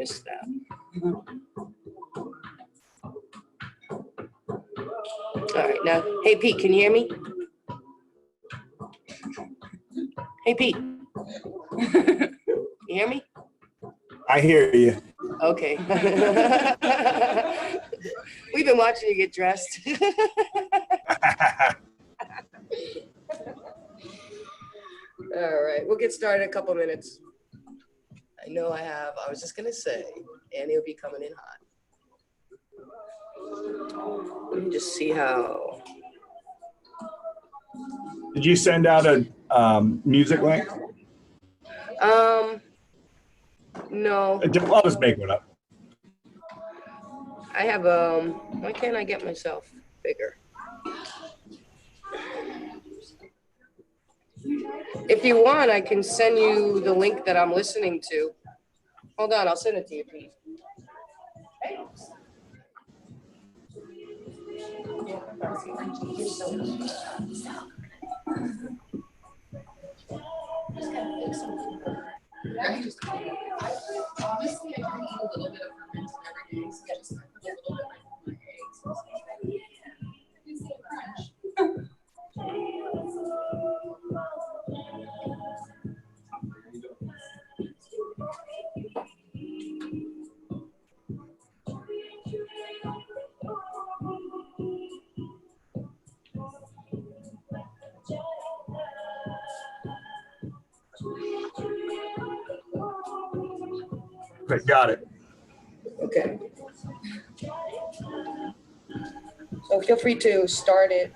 Missed that. All right, now, hey Pete, can you hear me? Hey Pete. You hear me? I hear you. Okay. We've been watching you get dressed. All right, we'll get started in a couple minutes. I know I was just gonna say, Annie will be coming in hot. Let me just see how. Did you send out a music link? No. I'll just make one up. I have, why can't I get myself bigger? If you want, I can send you the link that I'm listening to. Hold on, I'll send it to you, Pete. Thanks. Honestly, I can eat a little bit of fermented every day, so I just put a little bit of my eggs. Okay, got it. Okay. So feel free to start it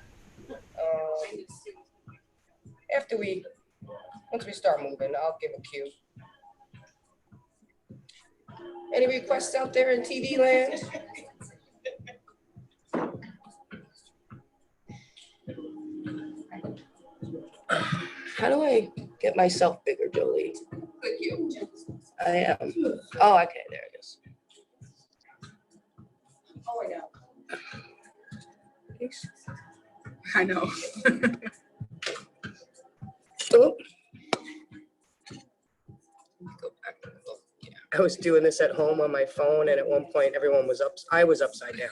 once we start moving, I'll give a cue. Any requests out there in TV land? How do I get myself bigger, Jolie? I am. Oh, okay, there it is. Oh, I know. Thanks. I know. Oh. Go back. I was doing this at home on my phone, and at one point, everyone was up. I was upside down.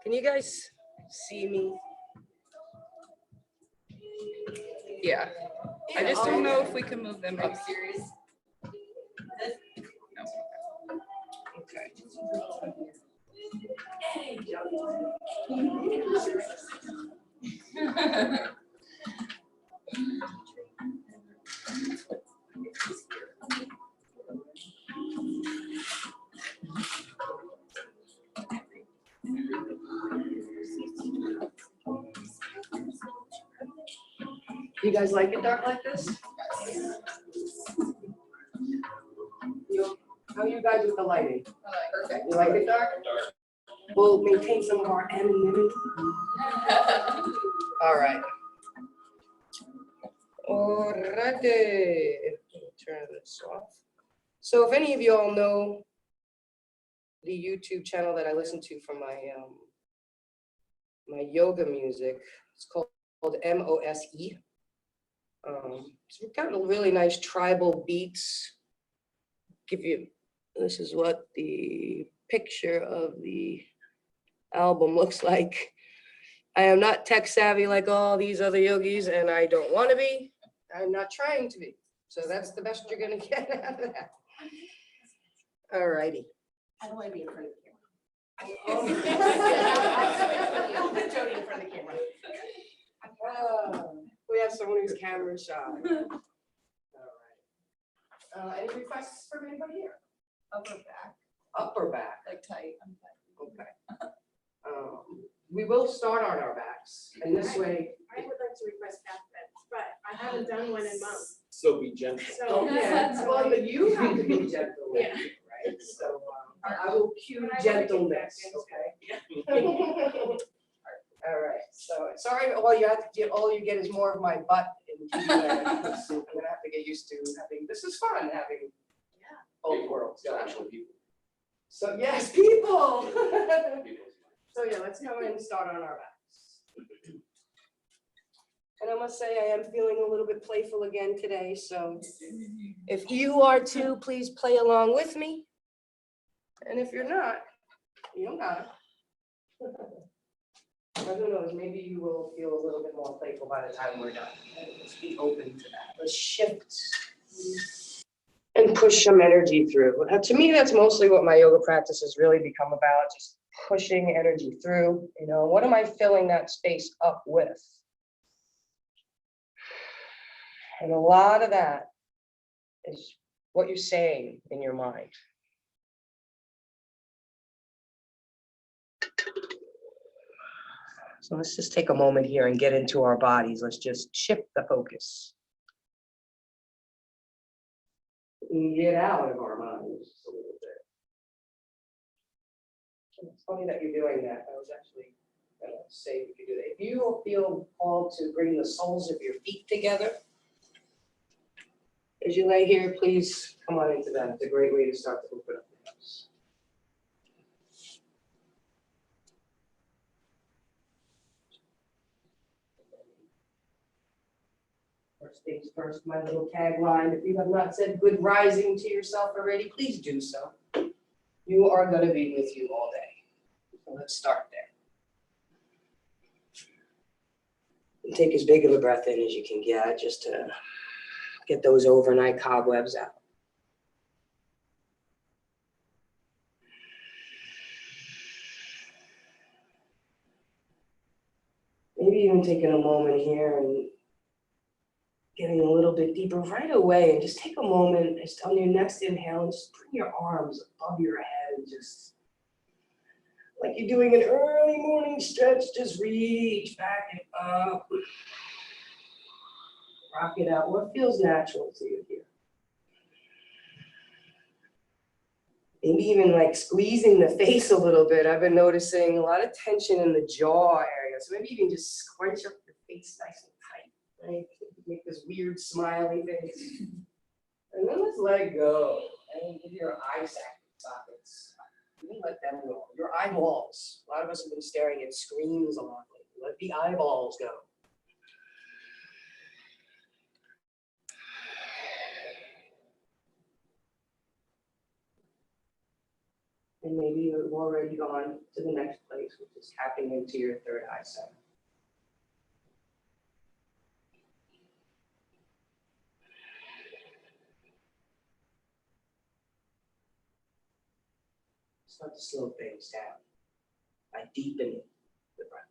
Can you guys see me? Yeah. I just don't know if we can move them up. Okay. You guys like it dark like this? How are you guys with the lighting? Perfect. You like it dark? We'll maintain some of our anonymity. All right. Alrighty. Turn this off. So if any of you all know the YouTube channel that I listen to for my my yoga music, it's called MOSE. So we've got really nice tribal beats. This is what the picture of the album looks like. I am not tech savvy like all these other yogis, and I don't want to be. I'm not trying to be. So that's the best you're gonna get out of that. All righty. I don't want to be in front of the camera. Put Jody in front of the camera. We have someone who's camera shy. All right. Any requests from anybody here? Upper back, Up or back? like tight. I'm tight. Okay. We will start on our backs, and this way. I would like to request back bends, but I haven't done one in months. So be gentle. So, Yeah, well, but you have to be gentle, with Yeah. it, right? So I will cue gentleness, okay? All right, so sorry, all you get is more of my butt in TV land. I'm gonna have to get used to having, this is fun, having both worlds. Got actual people. So yes, people. So yeah, let's go ahead and start on our backs. And I must say, I am feeling a little bit playful again today, so if you are too, please play along with me. And if you're not, you don't gotta. But who knows, maybe you will feel a little bit more playful by the time we're done. Let's be open to that. Let's shift and push some energy through. To me, that's mostly what my yoga practice has really become about, just pushing energy through. You know, what am I filling that space up with? And a lot of that is what you're saying in your mind. So let's just take a moment here and get into our bodies. Let's just shift the focus. And get out of our minds just a little bit. It's funny that you're doing that. I was actually going to say we could do that. If you feel called to bring the soles of your feet together, as you lay here, please come on into that. It's a great way to start to open up the house. First things first, my little tagline. If you have not said good rising to yourself already, please do so. You are going to be with you all day. So let's start there. And take as big of a breath in as you can get, just to get those overnight cobwebs out. Maybe even taking a moment here and getting a little bit deeper right away, and just take a moment, just on your next inhale, and just bring your arms above your head and just, like you're doing an early morning stretch, just reach back and up. Rock it out. What feels natural to you here? Maybe even like squeezing the face a little bit. I've been noticing a lot of tension in the jaw area. So maybe even just scrunch up your face nice and tight, right? Make this weird smiley face. And then let's let it go. And give your eye sockets. You let them go. Your eyeballs. A lot of us have been staring at screens a lot lately. Let the eyeballs go. And maybe you've already gone to the next place, which is tapping into your third eye center. Start to slow things down by deepening the breath.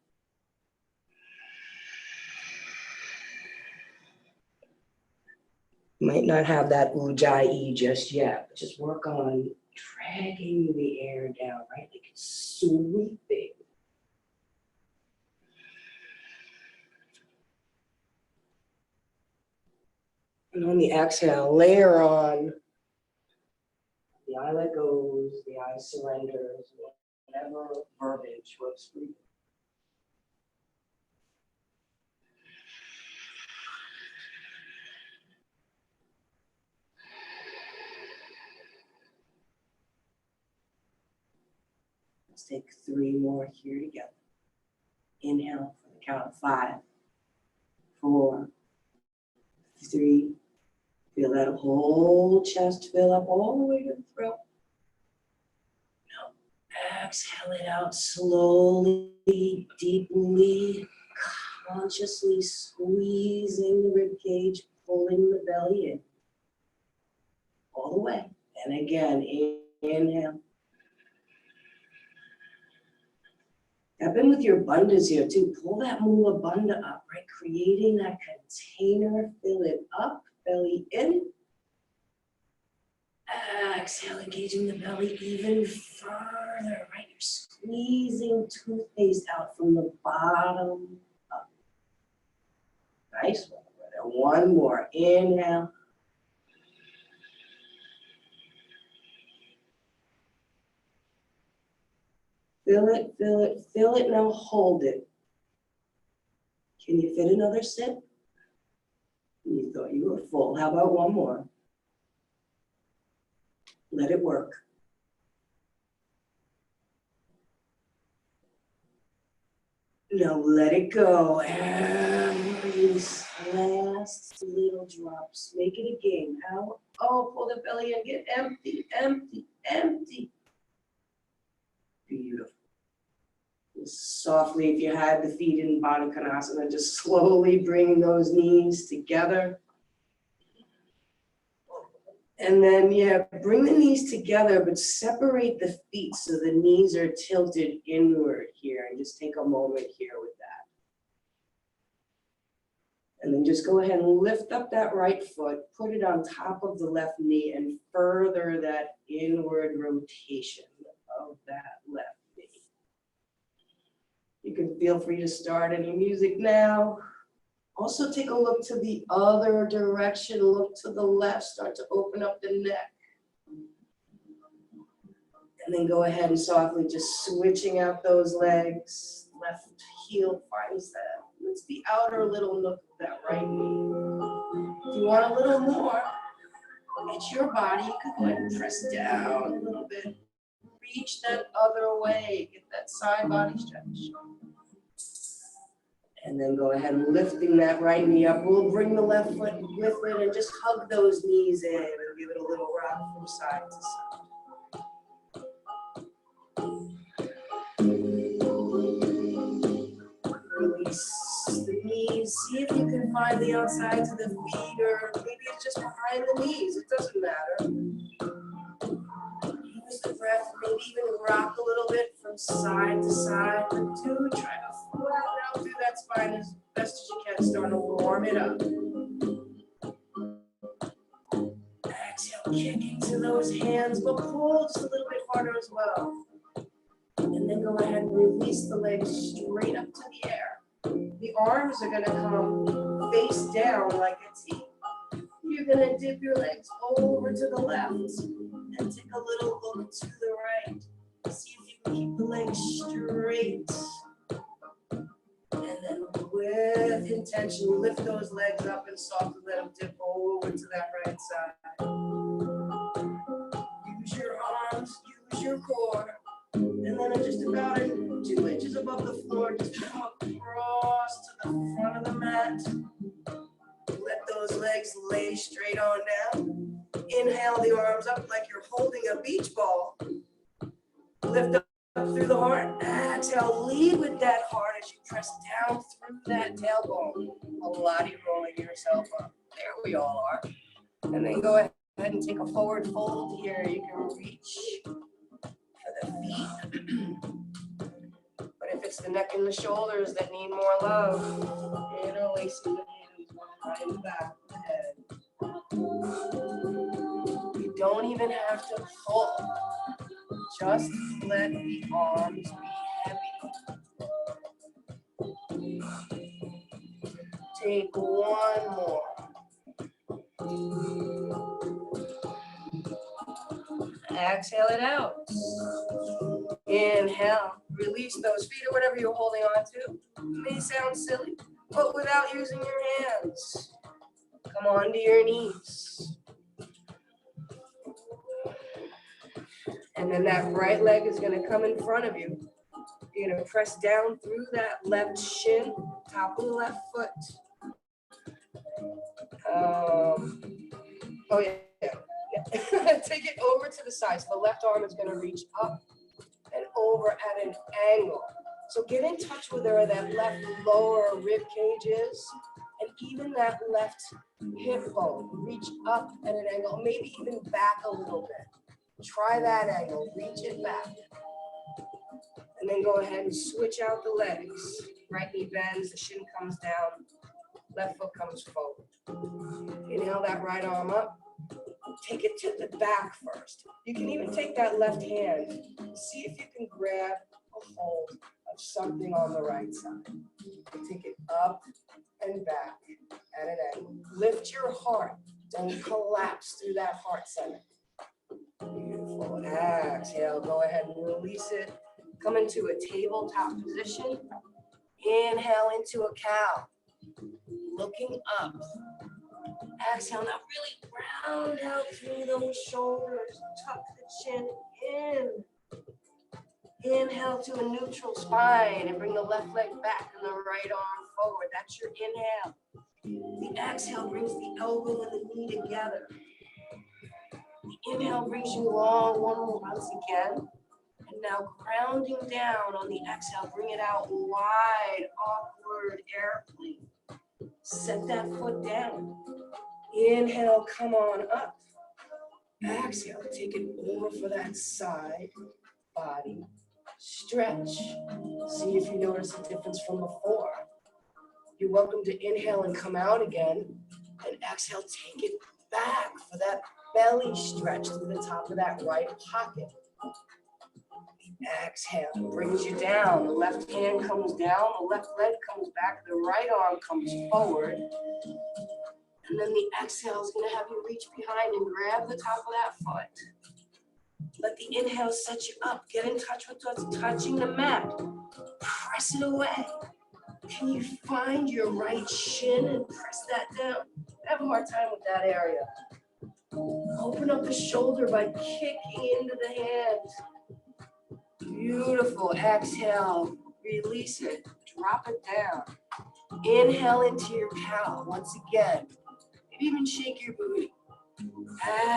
You might not have that ujjayi just yet, but just work on dragging the air down, right? Like it's sweeping. And on the exhale, layer on the eye let goes, the eye surrenders, whatever verbiage works for you. Let's take 3 more here together. Inhale for the count of 5, 4, 3. Feel that whole chest fill up all the way to the throat. Now exhale it out slowly, deeply, consciously squeezing the rib cage, pulling the belly in. All the way. And again, inhale. Tap in with your bandhas here too. Pull that mula bandha up, right? Creating that container, fill it up, belly in. Exhale, engaging the belly even further, right? You're squeezing toothpaste out from the bottom up. Nice one. One more. Inhale. Fill it, fill it, fill it. Now hold it. Can you fit another sip? You thought you were full. How about one more? Let it work. Now let it go and release. Last little drops. Make it a game. Out. Oh, pull the belly in. Get empty, empty, empty. Beautiful. Just softly, if you had the feet in Baddha Konasana, just slowly bring those knees together. And then, yeah, bring the knees together, but separate the feet so the knees are tilted inward here. And just take a moment here with that. And then just go ahead and lift up that right foot, put it on top of the left knee, and further that inward rotation of that left knee. You can feel free to start any music now. Also take a look to the other direction, look to the left, start to open up the neck. And then go ahead and softly just switching out those legs. Left heel finds that. It's the outer little nook of that right knee. If you want a little more, it's your body. You can go ahead and press down a little bit. Reach that other way. Get that side body stretch. And then go ahead and lifting that right knee up. We'll bring the left foot with it and just hug those knees in and give it a little rock from side to side. Release the knees. See if you can find the outsides of the feet, or maybe it's just behind the knees. It doesn't matter. Use the breath, maybe even rock a little bit from side to side. But do try to flatten out through that spine as best as you can. Start to warm it up. Exhale, kick into those hands, but pull just a little bit harder as well. And then go ahead and release the legs straight up to the air. The arms are going to come face down like a T. You're going to dip your legs over to the left and take a little look to the right. See if you can keep the legs straight. And then with intention, lift those legs up and softly let them dip over to that right side. Use your arms, use your core. And then just about 2 inches above the floor, just come across to the front of the mat. Let those legs lay straight on down. Inhale the arms up like you're holding a beach ball. Lift up through the heart. Exhale, lead with that heart as you press down through that tailbone. Pilates rolling yourself up. There we all are. And then go ahead and take a forward fold here. You can reach for the feet. But if it's the neck and the shoulders that need more love, interlacing the hands right in the back of the head. You don't even have to pull. Just let the arms be heavy. Take one more. Exhale it out. Inhale. Release those feet or whatever you're holding on to. It may sound silly, but without using your hands. Come onto your knees. And then that right leg is going to come in front of you. You're going to press down through that left shin, top of the left foot. Take it over to the side. So the left arm is going to reach up and over at an angle. So get in touch with where that left lower rib cage is, and even that left hip bone. Reach up at an angle, maybe even back a little bit. Try that angle, reach it back. And then go ahead and switch out the legs. Right knee bends, the shin comes down, left foot comes forward. Inhale that right arm up. Take it to the back first. You can even take that left hand. See if you can grab a hold of something on the right side. Take it up and back at an angle. Lift your heart. Don't collapse through that heart center. Beautiful. Exhale. Go ahead and release it. Come into a tabletop position. Inhale into a cow. Looking up. Exhale. Now really round out through those shoulders. Tuck the chin in. Inhale Inhale to a neutral spine and bring the left leg back and the right arm forward. That's your inhale. The exhale brings the elbow and the knee together. The inhale brings you long once again. And now grounding down on the exhale, bring it out wide, awkward airplane. Set that foot down. Inhale, come on up. Exhale, take it over for that side body stretch. See if you notice a difference from before. You're welcome to inhale and come out again. And exhale, take it back for that belly stretch through the top of that right pocket. Exhale, brings you down. The left hand comes down, the left leg comes back, the right arm comes forward. And then the exhale is going to have you reach behind and grab the top of that foot. Let the inhale set you up. Get in touch with what's touching the mat. Press it away. Can you find your right shin and press that down? I have a hard time with that area. Open up the shoulder by kicking into the hands. Beautiful. Exhale. Release it. Drop it down. Inhale into your cow. Once again. Maybe even shake your booty.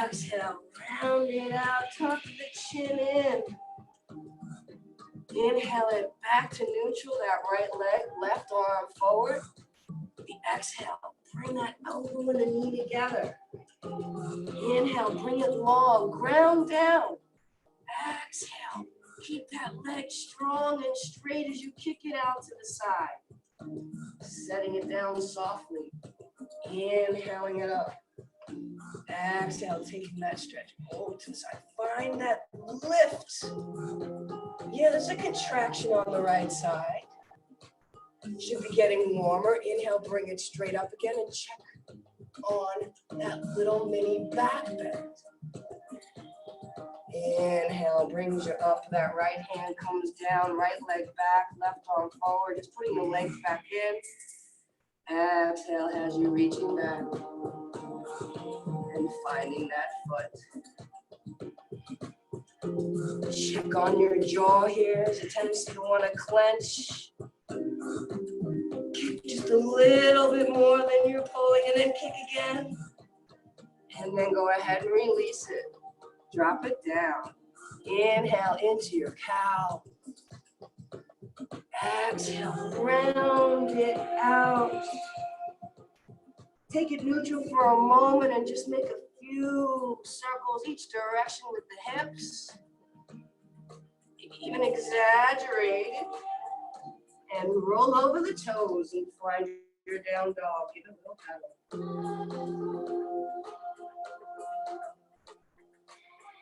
Exhale. Round it out. Tuck the chin in. Inhale it back to neutral. That right leg. Left arm forward. The exhale. Bring that elbow and the knee together. Inhale. Bring it long. Ground down. Exhale. Keep that leg strong and straight as you kick it out to the side. Setting it down softly. Inhaling it up. Exhale, taking that stretch over to the side. Find that lift. Yeah, there's a contraction on the right side. Should be getting warmer. Inhale, bring it straight up again and check on that little mini back bend. Inhale, brings you up. That right hand comes down, right leg back, left arm forward. Just putting the legs back in. Exhale has you reaching back and finding that foot. Check on your jaw here. There's a tendency to want to clench. Kick just a little bit more than you're pulling and then kick again. And then go ahead and release it. Drop it down. Inhale into your cow. Exhale, round it out. Take it neutral for a moment and just make a few circles each direction with the hips. Even exaggerate it. And roll over the toes and find your down dog. Give it a little pedal.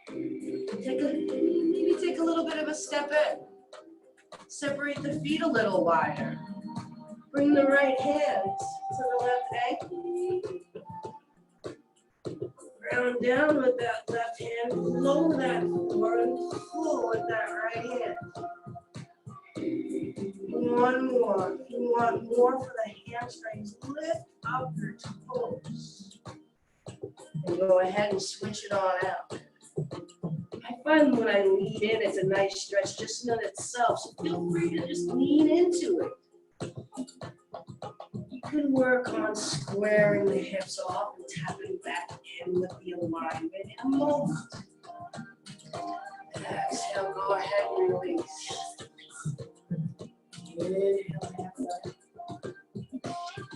Maybe take a little bit of a step in. Separate the feet a little wider. Bring the right hand to the left ankle. Ground down with that left hand. Lower that forward and pull with that right hand. One more. If you want more for the hamstrings, lift up your toes. And go ahead and switch it on out. I find when I lean in, it's a nice stretch just in itself. So feel free to just lean into it. You can work on squaring the hips off and tapping back in with the alignment in a moment. Exhale, go ahead and release.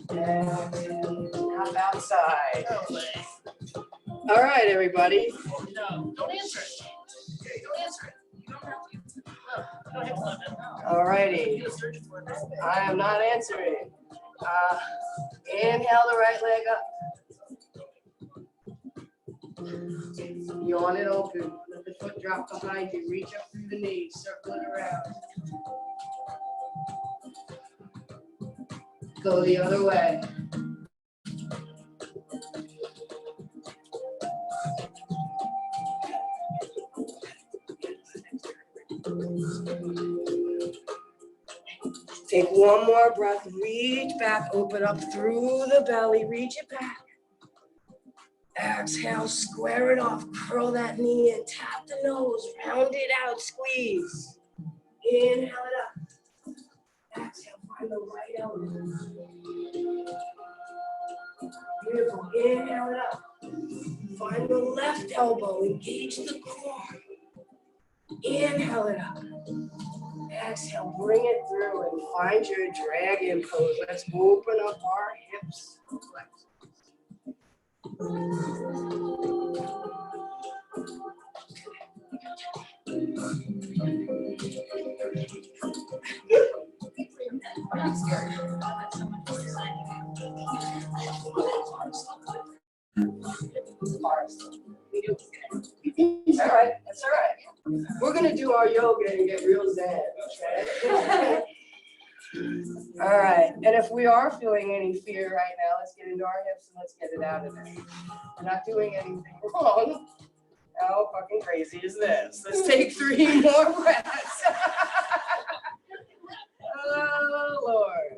Inhale, exhale, up outside. All right, everybody. No, don't answer it. Okay, don't answer it. You don't have to answer it. No, you don't have to. No. All righty. You're searching for it. I am not answering. Inhale the right leg up. Yawn it open. Let the foot drop behind you. Reach up through the knees. Circle it around. Go the other way. Take one more breath, reach back, open up through the belly, reach it back. Exhale, square it off, curl that knee in, tap the nose, round it out, squeeze. Inhale it up. Exhale, find the right elbow. Beautiful. Inhale it up. Find the left elbow. Engage the core. Inhale it up. Exhale, bring it through and find your dragon pose. Let's open up our hips. I'm scared. All right, that's all right. We're gonna do our yoga and get real zen, okay? All right, and if we are feeling any fear right now, let's get into our hips and let's get it out of there. We're not doing anything wrong. How fucking crazy is this? Let's take 3 more breaths. Oh, Lord.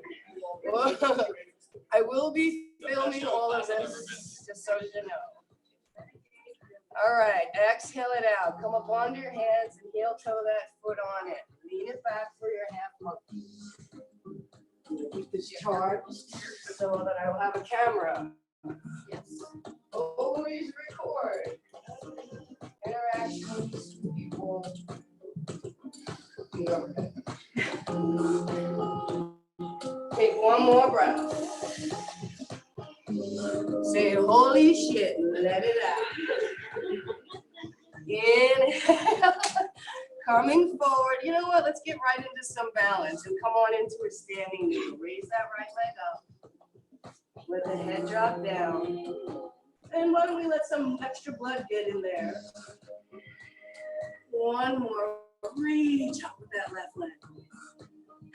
Whoa. I will be filming all of this, just so you know. All right, exhale it out. Come up onto your hands and heel toe that foot on it. Lean it back for your half monkey. Keep this charged so that I will have a camera. Yes. Always record interactions with people. Take 1 more breath. Say holy shit and let it out. Inhale. Coming forward. You know what? Let's get right into some balance and come on into a standing knee. Raise that right leg up. Let the head drop down. And why don't we let some extra blood get in there? 1 more. Reach up with that left leg.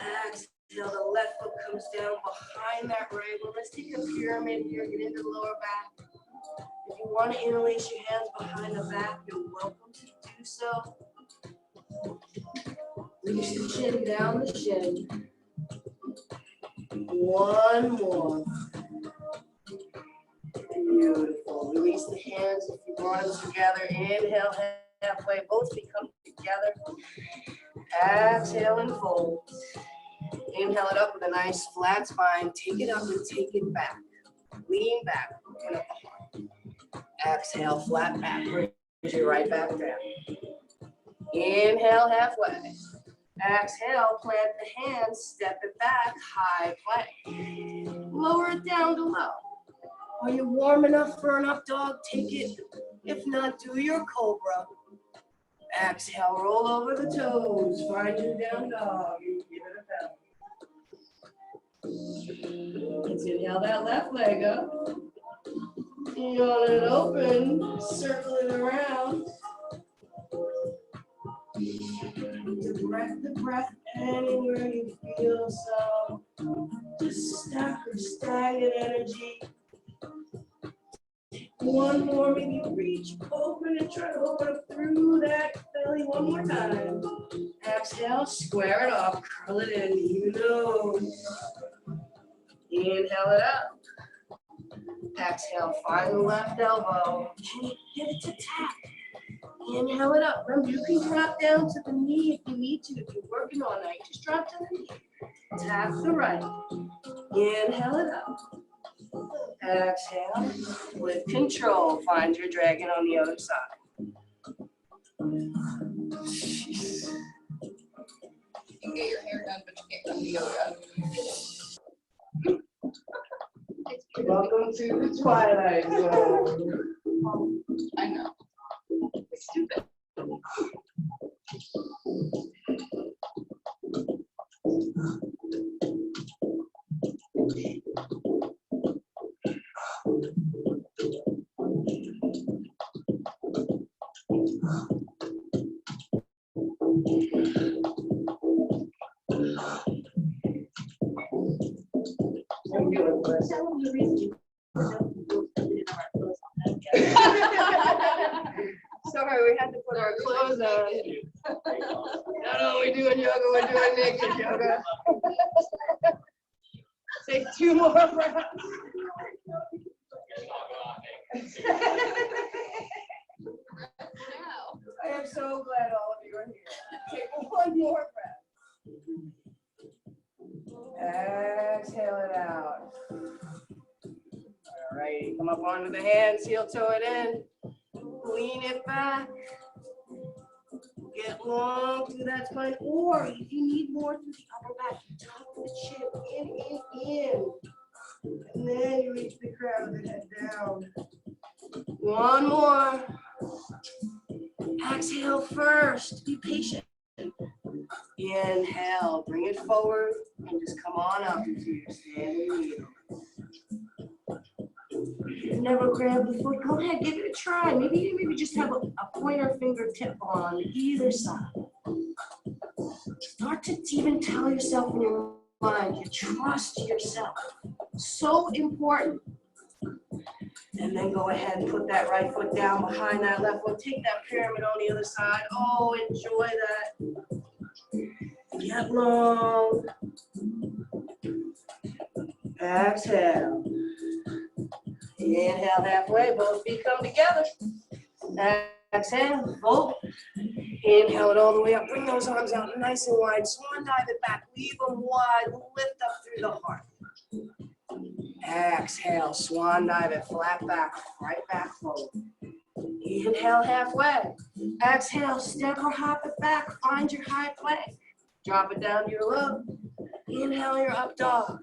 Exhale, the left foot comes down behind that right one. Let's take a pyramid here, get into the lower back. If you want to interlace your hands behind the back, you're welcome to do so. Reach the chin down the shin. 1 more. Beautiful. Release the hands if you want them together. Inhale, halfway. Both become together. Exhale and fold. Inhale it up with a nice flat spine. Take it up and take it back. Lean back. Open up the heart. Exhale, flat back. Bring you right back down. Inhale, halfway. Exhale, plant the hands, step it back, high plank. Lower it down to low. Are you warm enough for an up dog? Take it. If not, do your cobra. Exhale, roll over the toes. Find your down dog. And give it a pound. Let's inhale that left leg up. Yawn it open. Circle it around. Direct the breath anywhere you feel some just stuck or stagnant energy. 1 more, maybe reach, open and try to open up through that belly 1 more time. Exhale, square it off, curl it in, even nose. Inhale it up. Exhale, find the left elbow. Can you get it to tap? Inhale it up. Remember, you can drop down to the knee if you need to. If you're working all night, just drop to the knee. Tap the right. Inhale it up. Exhale. With control, find your dragon on the other side. You can get your hair done, but you can't come to yoga. Welcome to the Twilight Zone. I know. It's stupid. I'm doing this. Sorry, we had to put our clothes on. Not only doing yoga, we're doing naked yoga. Take 2 more breaths. I am so glad all of you are here. Take 1 more breath. Exhale it out. All right, come up onto the hands, heel toe it in. Lean it back. Get long through that spine, or if you need more through the upper back, tuck the chin in. And then you reach the crown of the head down. One more. Exhale first. Be patient. Inhale, bring it forward, and just come on up into your standing needle. If you've never grabbed the foot, go ahead, give it a try. Maybe just have a pointer fingertip on either side. Start to even tell yourself in your mind, you trust yourself. So important. And then go ahead and put that right foot down behind that left one. Take that pyramid on the other side. Oh, enjoy that. Get long. Exhale. Inhale halfway, both feet come together. Exhale, fold. Inhale it all the way up. Bring those arms out nice and wide. Swan dive it back. Leave them wide. Lift up through the heart. Exhale, swan dive it. Flat back. Right back forward. Inhale halfway. Exhale, step or hop it back. Find your high plank. Drop it down to your low. Inhale your up dog.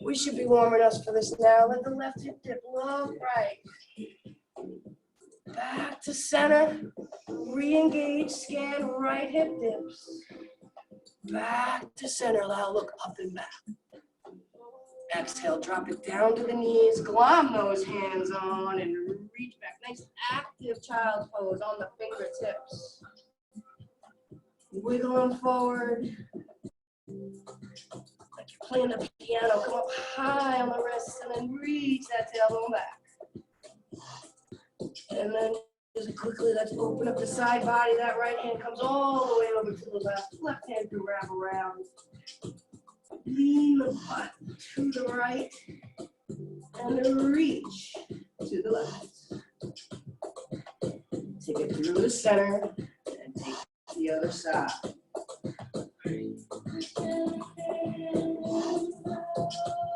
We should be warming us for this now. Let the left hip dip low, right. Back to center. Re-engage, scan, right hip dips. Back to center. Now look up and back. Exhale, drop it down to the knees. Glom those hands on and reach back. Nice active child's pose on the fingertips. Wiggle them forward. Like you're playing the piano. Come up high on the wrists and then reach that tailbone back. And then just quickly, let's open up the side body. That right hand comes all the way over to the left. Left hand can wrap around. Lean the butt to the right. And then reach to the left. Take it through the center and take the other side.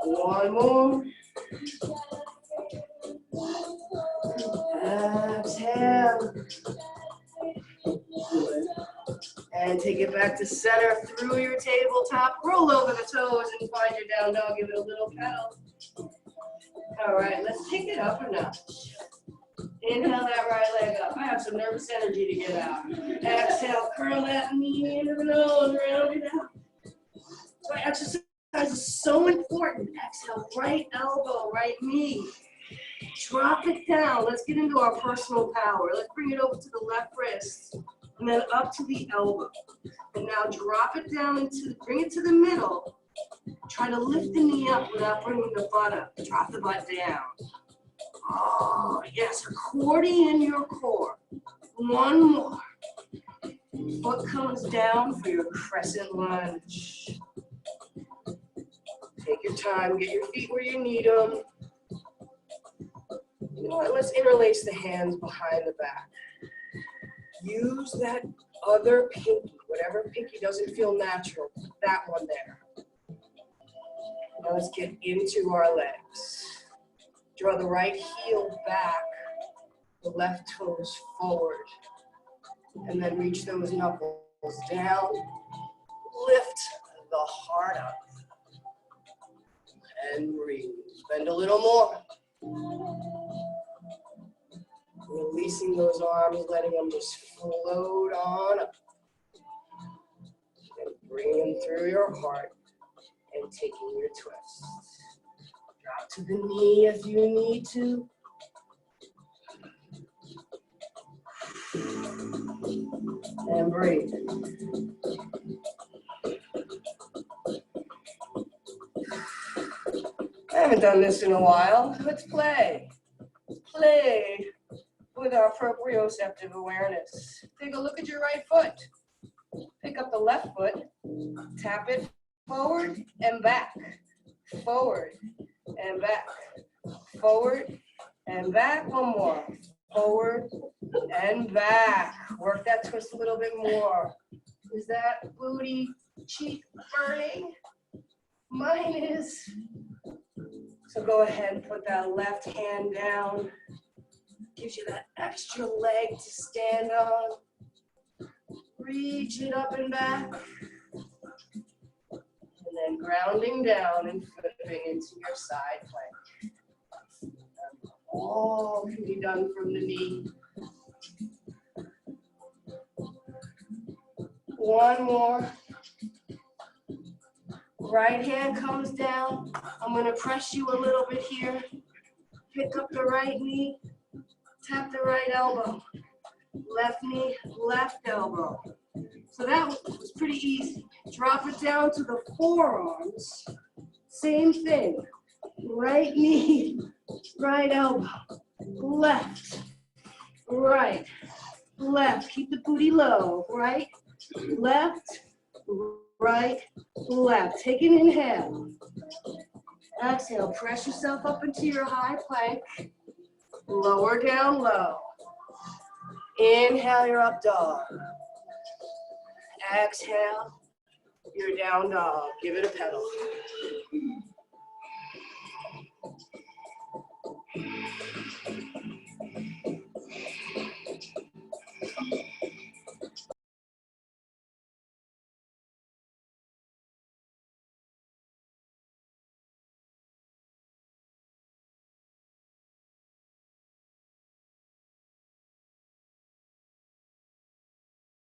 One more. Exhale. And take it back to center through your tabletop. Roll over the toes and find your down dog. Give it a little pedal. All right, let's take it up a notch. Inhale that right leg up. I have some nervous energy to get out. Exhale, curl that knee into the nose, round it out. So exercise is so important. Exhale, right elbow, right knee. Drop it down. Let's get into our personal power. Let's bring it over to the left wrist and then up to the elbow. And now drop it down bring it to the middle. Try to lift the knee up without bringing the butt up. Drop the butt down. Oh, yes, accordion your core. One more. Foot comes down for your crescent lunge. Take your time, get your feet where you need them. You know what, let's interlace the hands behind the back. Use that other pinky, whatever pinky doesn't feel natural, put that one there. Now let's get into our legs. Draw the right heel back, the left toes forward, and then reach those knuckles down. Lift the heart up. And breathe. Bend a little more. Releasing those arms, letting them just float on up. And bring them through your heart and taking your twist. Drop to the knee if you need to. And breathe. I haven't done this in a while. Let's play. Play with our proprioceptive awareness. Take a look at your right foot. Pick up the left foot. Tap it forward and back. Forward and back. Forward and back. One more. Forward and back. Work that twist a little bit more. Is that booty cheek burning. Mine is. So go ahead and put that left hand down. Gives you that extra leg to stand on. Reach it up and back. And then grounding down and flipping into your side plank. All can be done from the knee. One more. Right hand comes down. I'm gonna press you a little bit here. Pick up the right knee. Tap the right elbow. Left knee, left elbow. So that was pretty easy. Drop it down to the forearms. Same thing. Right knee, right elbow. Left, right, left. Keep the booty low. Right, left, right, left. Take an inhale. Exhale. Press yourself up into your high plank. Lower down low. Inhale your up dog. Exhale your down dog. Give it a pedal.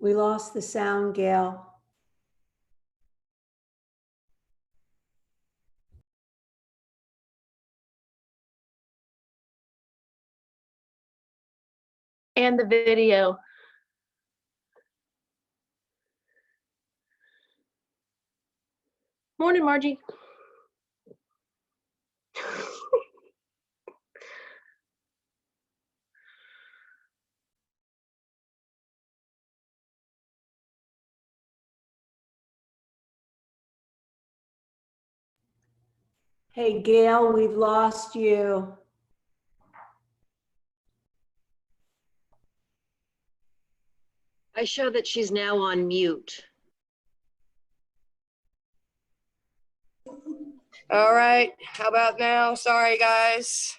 We lost the sound, Gale. And the video. Morning, Margie. Hey, Gale, we've lost you. I show that she's now on mute. All right, how about now? Sorry, guys.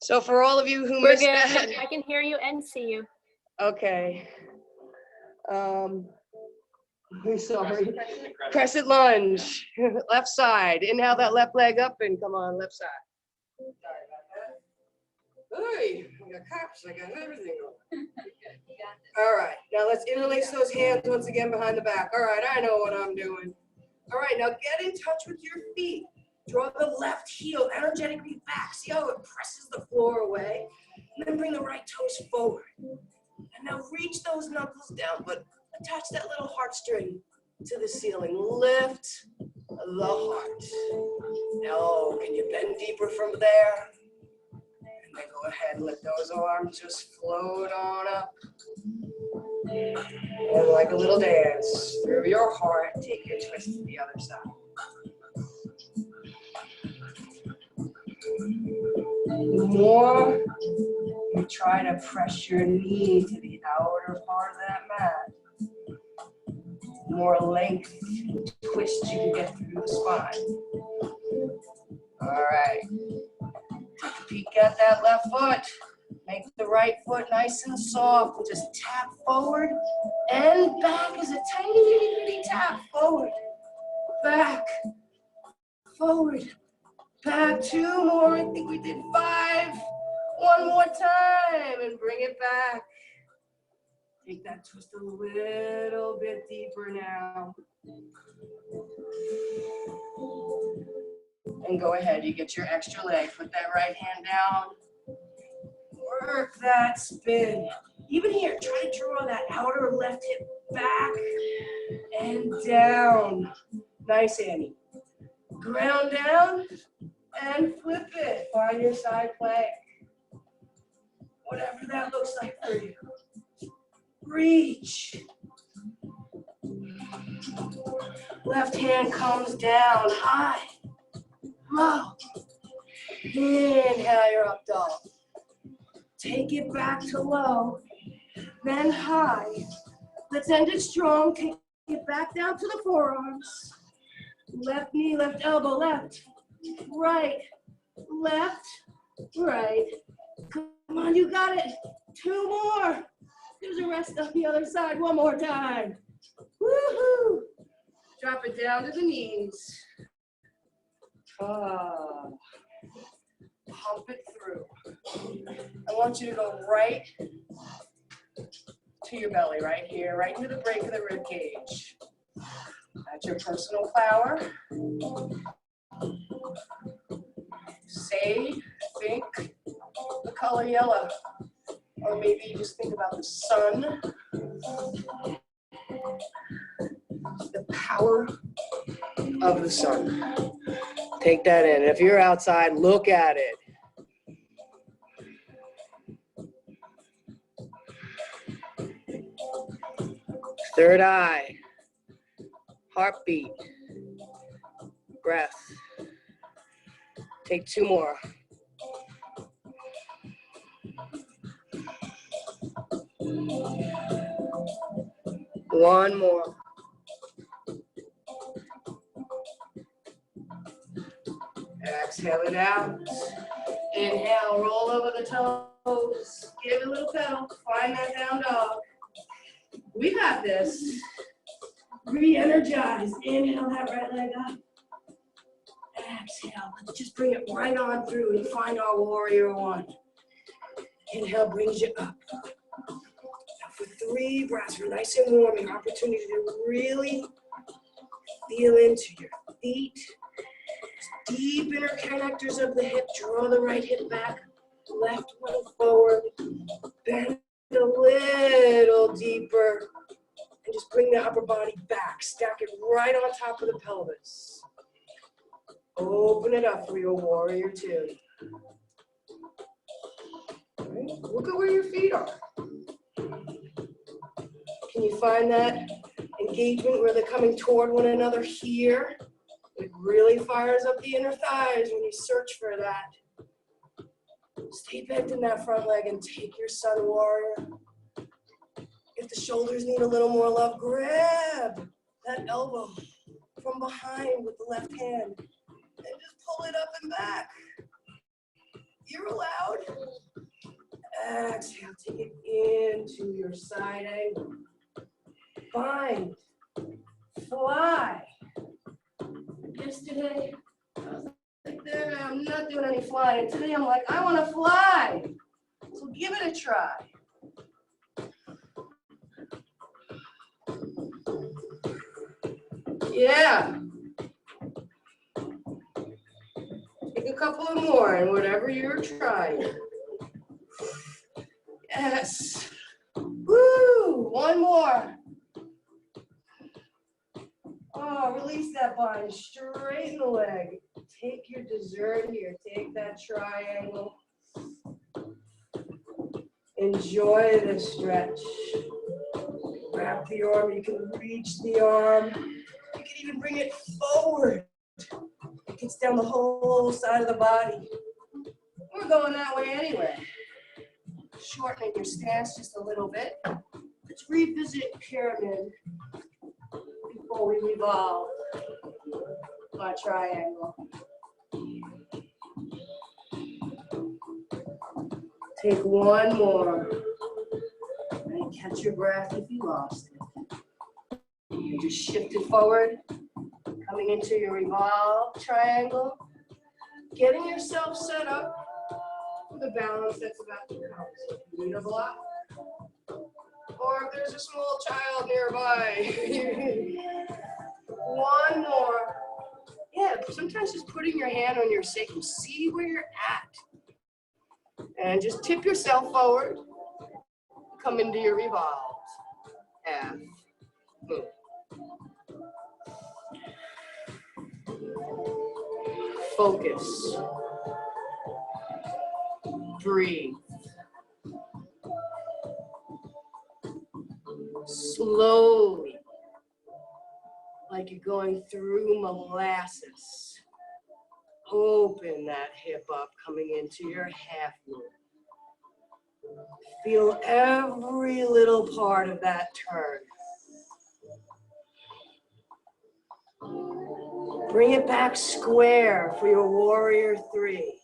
So for all of you who We're missed good. that, I can hear you and see you. okay. We're sorry. Crescent lunge, left side. Inhale that left leg up and come on, left side. Sorry about that. Hey, I got cops, I got everything going. All right, now let's interlace those hands once again behind the back. All right, I know what I'm doing. All right, now get in touch with your feet. Draw the left heel energetically back. See how it presses the floor away? And then bring the right toes forward. And now reach those knuckles down, but attach that little heartstring to the ceiling. Lift the heart. Now, can you bend deeper from there? And then go ahead and let those arms just float on up. And like a little dance through your heart, take your twist to the other side. The more you try to press your knee to the outer part of that mat, the more length and twist you can get through the spine. All right. Take a peek at that left foot. Make the right foot nice and soft. And just tap forward and back as a tiny bitty tap. Forward, back, forward, back. 2 more. I think we did 5. 1 more time and bring it back. Take that twist a little bit deeper now. And go ahead, you get your extra leg. Put that right hand down. Work that spin. Even here, try to draw that outer left hip back and down. Nice, Annie. Ground down and flip it. Find your side plank. Whatever that looks like for you. Reach. Left hand comes down, high, low. Inhale your up dog. Take it back to low, then high. Let's end it strong. Take it back down to the forearms. Left knee, left elbow, left, right, left, right. Come on, you got it. 2 more. There's a rest on the other side. 1 more time. Woohoo! Drop it down to the knees. Pump it through. I want you to go right to your belly, right here, right into the break of the rib cage. That's your personal power. Say, think the color yellow. Or maybe you just think about the sun. The power of the sun. Take that in. If you're outside, look at it. Third eye. Heartbeat. Breath. Take 2 more. One more. Exhale it out. Inhale, roll over the toes. Give it a little pedal. Find that down dog. We got this. Re-energize. Inhale that right leg up. Exhale. Let's just bring it right on through and find our warrior 1. Inhale brings you up. Now for 3 breaths, we're nice and warm. Your opportunity to really feel into your feet. Deep inner connectors of the hip. Draw the right hip back. Left one forward. Bend a little deeper. And just bring the upper body back. Stack it right on top of the pelvis. Open it up for your warrior 2. Right. Look at where your feet are. Can you find that engagement where they're coming toward one another here? It really fires up the inner thighs when you search for that. Stay bent in that front leg and take your sun warrior. If the shoulders need a little more love, grab that elbow from behind with the left hand and just pull it up and back. You're allowed. Exhale, take it into your side angle. Bind, fly. Yesterday, I was like, I'm not doing any flying. Today, I'm like, I want to fly. So give it a try. Yeah. Take a couple of more and whatever you're trying. Yes. Woo! 1 more. Oh, release that bind. Straighten the leg. Take your dessert here. Take that triangle. Enjoy the stretch. Wrap the arm. You can reach the arm. You can even bring it forward. It gets down the whole side of the body. We're going that way anyway. Shortening your stance just a little bit. Let's revisit pyramid before we revolve our triangle. Take 1 more. And catch your breath if you lost it. And just shift it forward, coming into your revolve triangle. Getting yourself set up for the balance that's about to come. So if you need a block, or if there's a small child nearby. 1 more. Yeah, sometimes just putting your hand on your sacrum, see where you're at. And just tip yourself forward. Come into your revolve. F. Move. Focus. Breathe. Slowly, like you're going through molasses. Open that hip up, coming into your half moon. Feel every little part of that turn. Bring it back square for your warrior 3.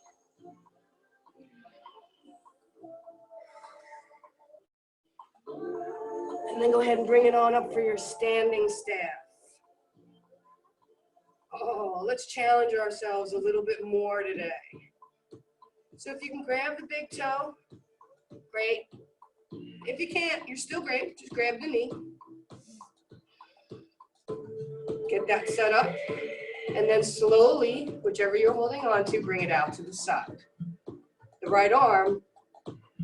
And then go ahead and bring it on up for your standing staff. Oh, let's challenge ourselves a little bit more today. So if you can grab the big toe, great. If you can't, you're still great. Just grab the knee. Get that set up. And then slowly, whichever you're holding on to, bring it out to the side. The right arm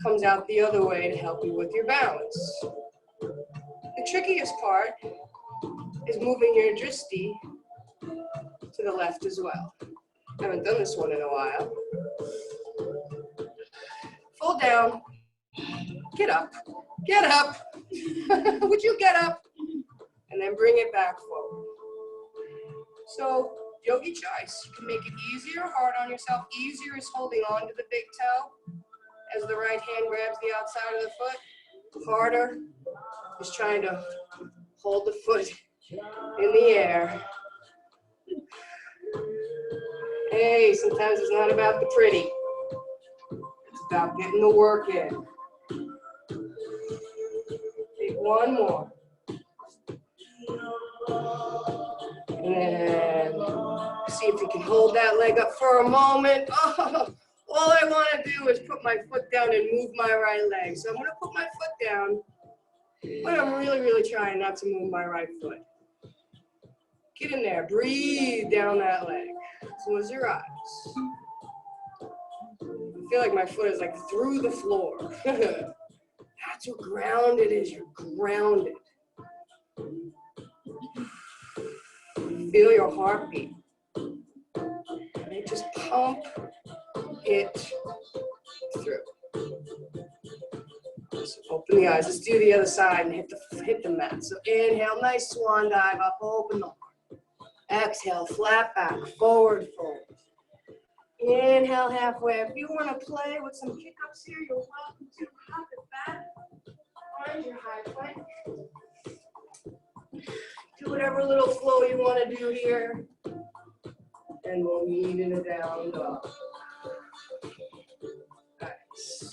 comes out the other way to help you with your balance. The trickiest part is moving your dristi to the left as well. I haven't done this one in a while. Full down, get up, would you get up? And then bring it back forward. So, yogi choice, you can make it easier or hard on yourself. Easier is holding on to the big toe as the right hand grabs the outside of the foot. Harder is trying to hold the foot in the air. Hey, sometimes it's not about the pretty. It's about getting the work in. Take one more. And see if you can hold that leg up for a moment. Oh, all I want to do is put my foot down and move my right leg. So I'm going to put my foot down, but I'm really trying not to move my right foot. Get in there. Breathe down that leg. Close your eyes. I feel like my foot is like through the floor. That's what grounded is. You're grounded. Feel your heartbeat. And just pump it through. So open the eyes. Let's do the other side and hit the mat. So inhale, nice swan dive up, open the heart. Exhale, flat back, forward fold. Inhale halfway. If you want to play with some kick-ups here, you're welcome to. Hop it back. Find your high plank. Do whatever little flow you want to do here. And we'll meet in a down dog. Nice.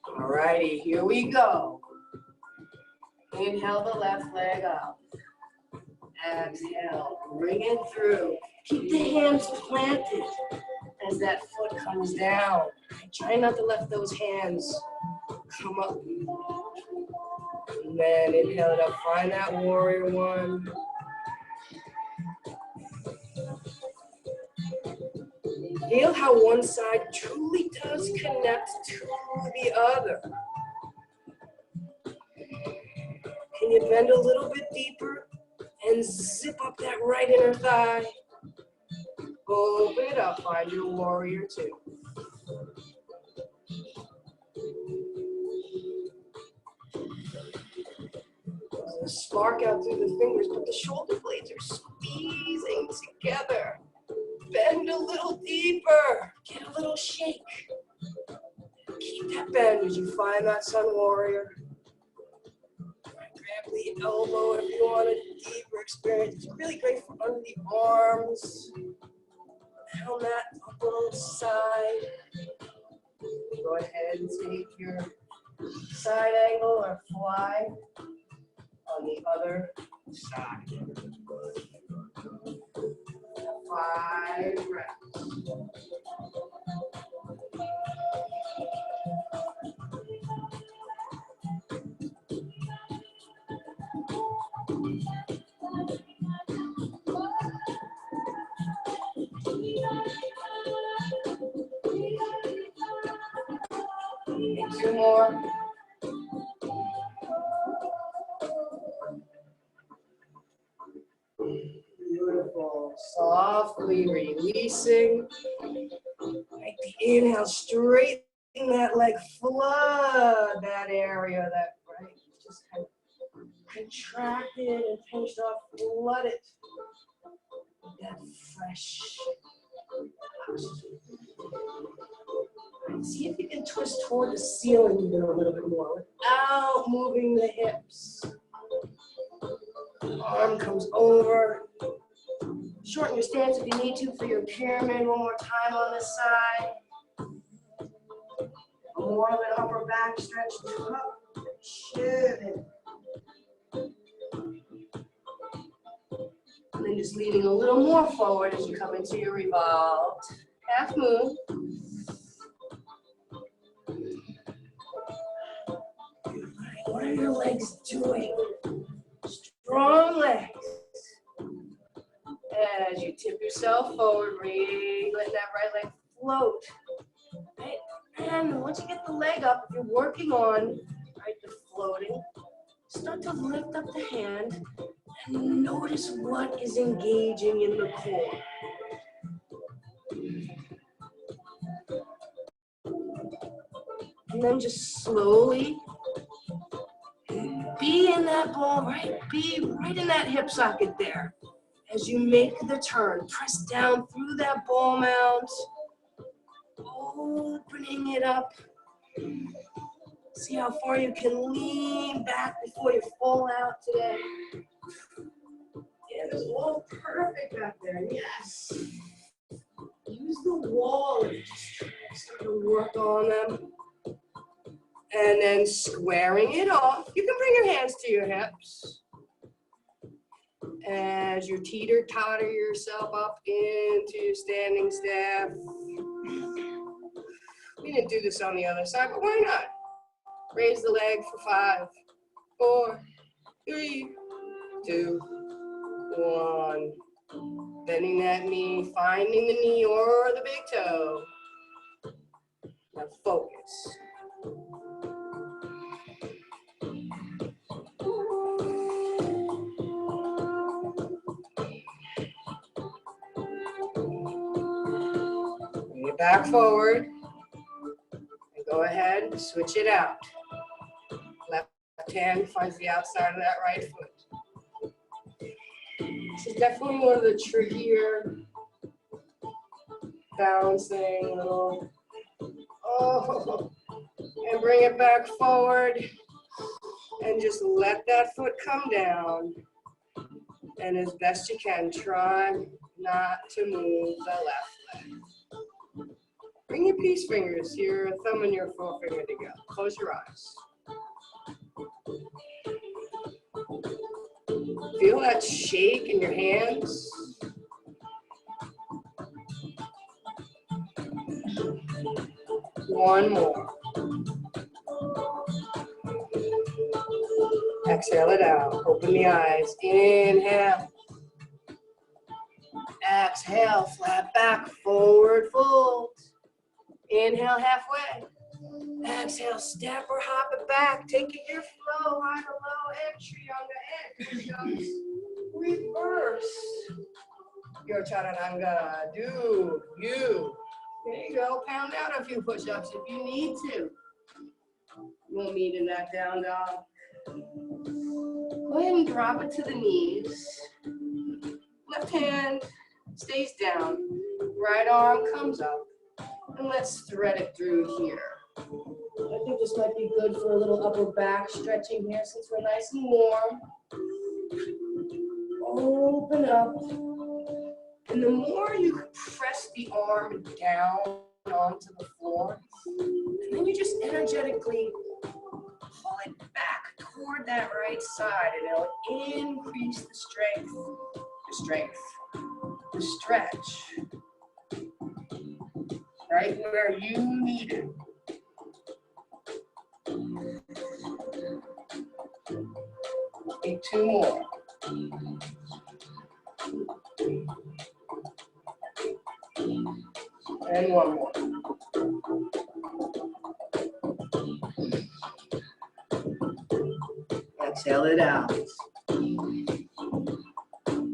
All righty, here we go. Inhale the left leg up. Exhale, bring it through. Keep the hands planted as that foot comes down. Try not to let those hands come up. And then inhale it up, find that warrior 1. Feel how one side truly does connect to the other. Can you bend a little bit deeper and zip up that right inner thigh? Open it up, find your warrior 2. There's a spark out through the fingers, but the shoulder blades are squeezing together. Bend a little deeper, get a little shake. Keep that bend as you find that sun warrior. Grab the elbow if you want a deeper experience. It's really great for under the arms. Down that upper side. Go ahead and take your side angle or fly on the other side. 5 breaths. Take 2 more. Beautiful. Softly releasing. Make the inhale, straighten that leg, flood that area that right just kind of contracted and pinched off, flood it with that fresh oxygen. Right, see if you can twist toward the ceiling even a little bit more without moving the hips. Arm comes over, Shorten your stance if you need to for your pyramid. One more time on this side. More of an upper back stretch. Tuck the chin. And then just leaning a little more forward as you come into your revolved half moon. What are your legs doing? Strong legs. As you tip yourself forward, let that right leg float. Right? And once you get the leg up, if you're working on the floating, start to lift up the hand and notice what is engaging in the core. And then just slowly be in that ball, right? Be right in that hip socket there. As you make the turn, press down through that ball mount, opening it up. See how far you can lean back before you fall out today. Yeah, it's all perfect back there. Yes. Use the wall and just start to work on them. And then squaring it off. You can bring your hands to your hips. As you teeter-totter yourself up into your standing staff. We didn't do this on the other side, but why not? Raise the leg for 5, 4, 3, 2, 1. Bending that knee, finding the knee or the big toe. Now focus. Bring it back forward. And go ahead and switch it out. Left hand finds the outside of that right foot. This is definitely one of the trickier balancing little. Oh, and bring it back forward and just let that foot come down. And as best you can, try not to move the left leg. Bring your peace fingers, your thumb and your forefinger together. Close your eyes. Feel that shake in your hands. One more. Exhale it out. Open the eyes. Inhale. Exhale. Flat back. Forward fold. Inhale halfway. Exhale. Step or hop it back. Take it your flow. High to low. Entry on the edge. Reverse. Your chaturanga. Do you. There you go. Pound out a few push-ups if you need to. We'll meet in that down dog. Go ahead and drop it to the knees. Left hand stays down. Right arm comes up. And let's thread it through here. I think this might be good for a little upper back stretching here since we're nice and warm. Open up. And the more you press the arm down onto the floor, and then you just energetically pull it back toward that right side, and it'll increase the strength, the stretch, right where you need it. Take 2 more. And 1 more. Exhale it out.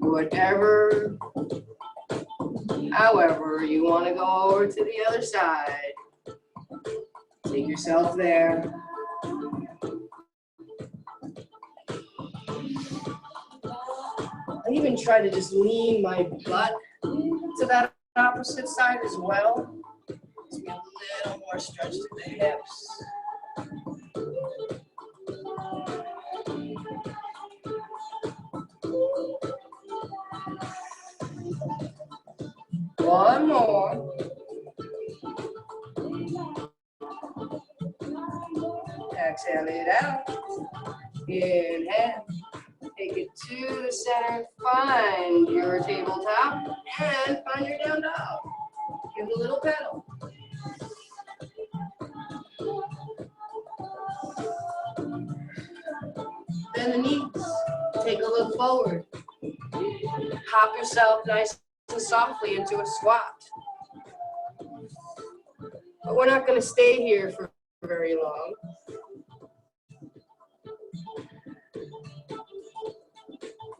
Whatever, however you want to go over to the other side. Take yourself there. I even try to just lean my butt to that opposite side as well. Just get a little more stretch to the hips. One more. Exhale it out. Inhale. Take it to the center. Find your tabletop and find your down dog. Give it a little pedal. Bend the knees. Take a look forward. Hop yourself nice and softly into a squat. But we're not going to stay here for very long.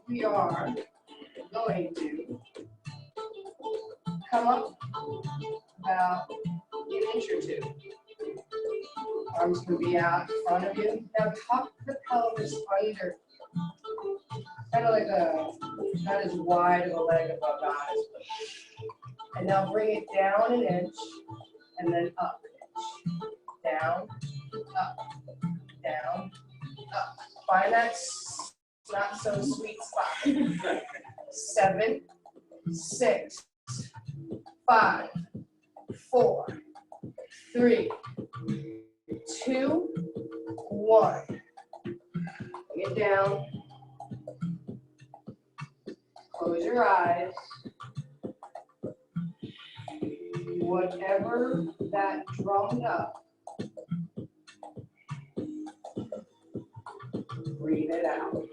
We are going to come up about an inch or two. Arms can be out in front of you. Now tuck the pelvis under. Kind of like not as wide of a leg above the eyes. And now bring it down an inch and then up an inch. Down, up, down, up. Find that not so sweet spot. 7, 6, 5, 4, 3, 2, 1. Bring it down. Close your eyes. Whatever that drummed up, breathe it out.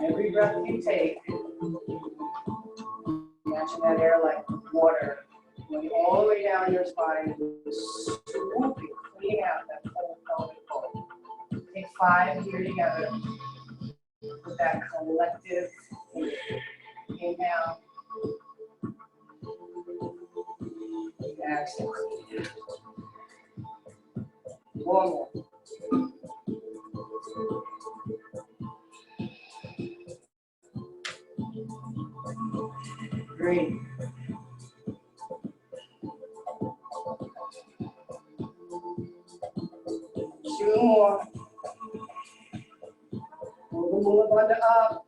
Every breath you take, imagine that air like water going all the way down your spine, swooping, cleaning out that whole pelvic floor. Take 5 here together with that collective inhale. Exhale. One more. Breathe. Two more. Move on up.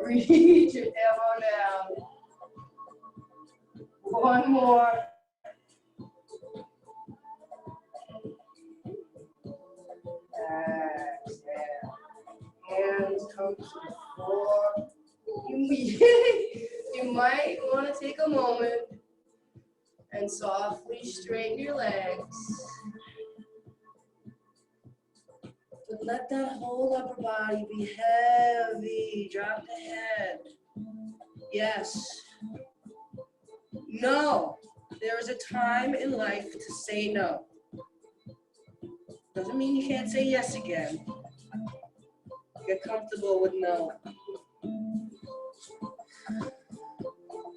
Reach your elbow down. One more. Exhale. Hands come to the floor. You might want to take a moment and softly straighten your legs. But let that whole upper body be heavy. Drop the head. Yes. No. There is a time in life to say no. Doesn't mean you can't say yes again. Get comfortable with no.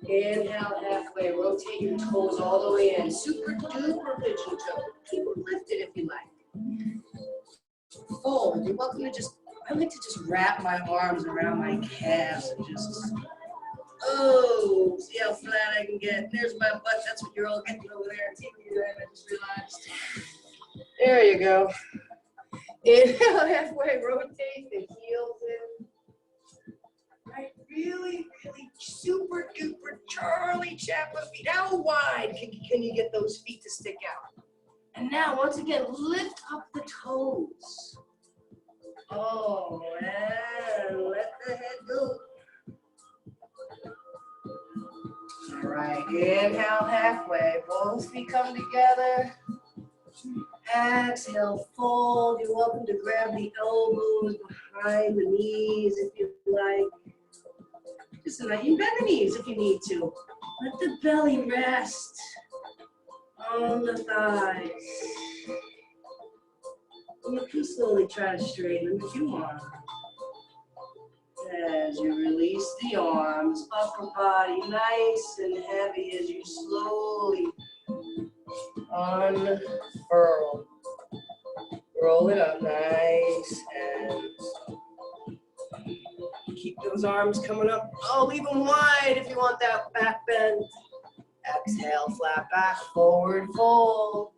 Inhale halfway. Rotate your toes all the way in. Super duper pigeon toe. Keep them lifted if you like. Fold. You're welcome to I like to just wrap my arms around my calves and just, oh, see how flat I can get. There's my butt. That's what you're all getting over there. Take me there. I just realized. There you go. Inhale halfway. Rotate the heels in. Right, really, really super duper Charlie Chaplin feet. How wide can you get those feet to stick out? And now, once again, lift up the toes. Oh, and let the head go. All right, inhale halfway. Both feet come together. Exhale, fold. You're welcome to grab the elbows behind the knees if you like. Just let you bend the knees if you need to. Let the belly rest on the thighs. You can slowly try to straighten them if you want. As you release the arms, upper body nice and heavy as you slowly unfurl. Roll it up nice and keep those arms coming up. Oh, leave them wide if you want that back bend. Exhale, flat back, forward fold.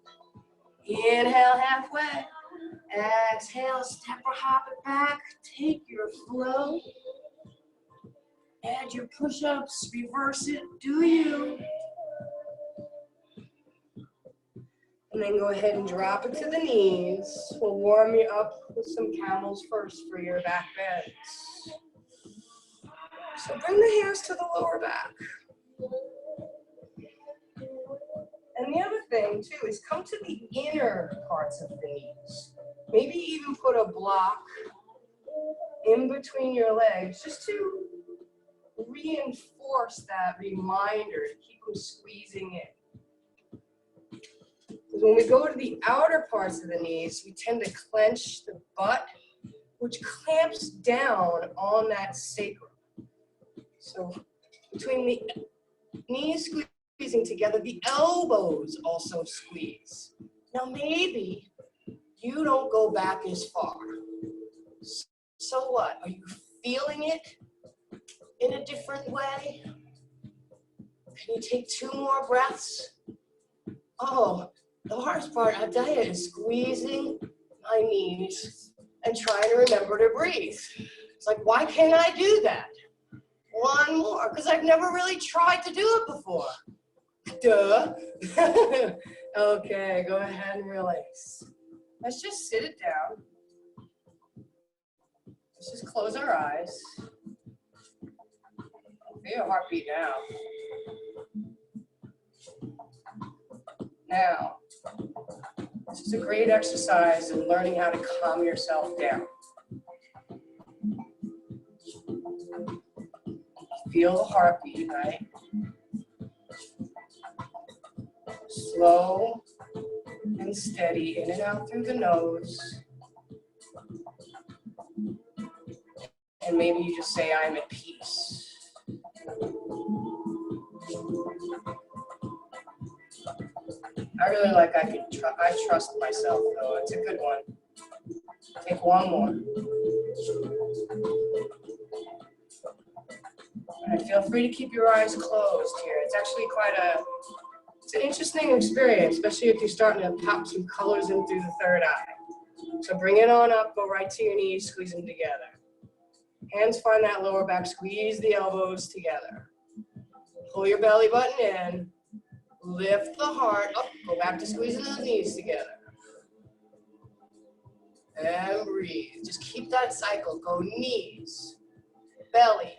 Inhale halfway. Exhale, step or hop it back. Take your flow. Add your push-ups, reverse it, do you. And then go ahead and drop it to the knees. We'll warm you up with some camels first for your back bends. So bring the hands to the lower back. And the other thing too is come to the inner parts of the knees. Maybe even put a block in between your legs just to reinforce that reminder to keep them squeezing in. Because when we go to the outer parts of the knees, we tend to clench the butt, which clamps down on that sacrum. So between the knees squeezing together, the elbows also squeeze. Now maybe you don't go back as far. So what? Are you feeling it in a different way? Can you take 2 more breaths? Oh, the hardest part, I tell you, is squeezing my knees and trying to remember to breathe. It's like, why can't I do that? 1 more, because I've never really tried to do it before. Duh. Okay, go ahead and relax. Let's just sit it down. Let's just close our eyes. Feel your heartbeat now. Now, this is a great exercise in learning how to calm yourself down. Feel the heartbeat, right? Slow and steady, in and out through the nose. And maybe you just say, I'm at peace. I really like I trust myself, though. It's a good one. Take 1 more. And feel free to keep your eyes closed here. It's actually it's an interesting experience, especially if you're starting to pop some colors in through the third eye. So bring it on up, go right to your knees, squeeze them together. Hands find that lower back, squeeze the elbows together. Pull your belly button in, lift the heart up, go back to squeezing those knees together. And breathe. Just keep that cycle. Go knees, belly,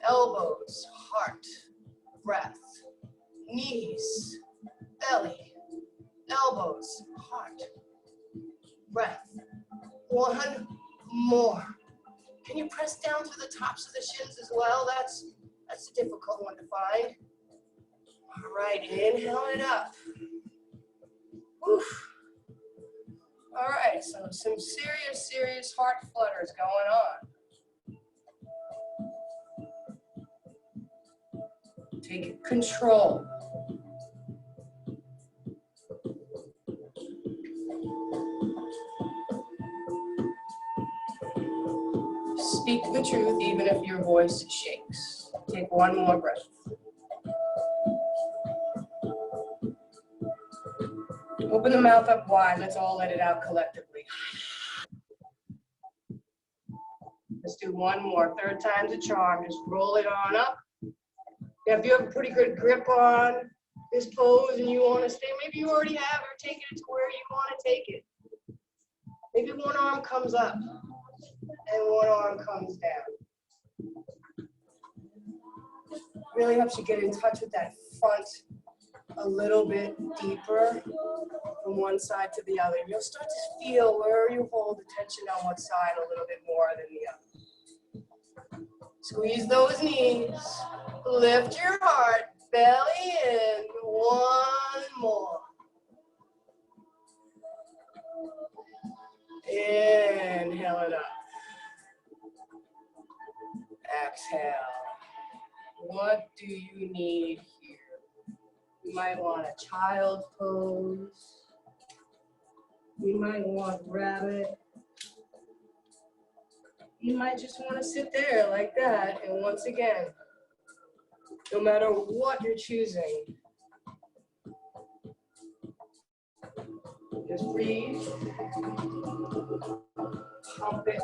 elbows, heart, breath. Knees, belly, elbows, heart, breath. 1 more. Can you press down through the tops of the shins as well? That's a difficult one to find. All right, inhale it up. Oof. All right, so some serious heart flutters going on. Take control. Speak the truth even if your voice shakes. Take 1 more breath. Open the mouth up wide. Let's all let it out collectively. Let's do 1 more. 3rd time's a charm. Just roll it on up. If you have a pretty good grip on this pose and you want to stay, maybe you already have or taken it to where you want to take it. Maybe 1 arm comes up and 1 arm comes down. Really helps you get in touch with that front a little bit deeper from one side to the other. You'll start to feel where you hold the tension on one side a little bit more than the other. Squeeze those knees, lift your heart, belly in, 1 more. Inhale it up. Exhale. What do you need here? You might want a child pose. You might want rabbit. You might just want to sit there like that. And once again, no matter what you're choosing, Just breathe. Pump it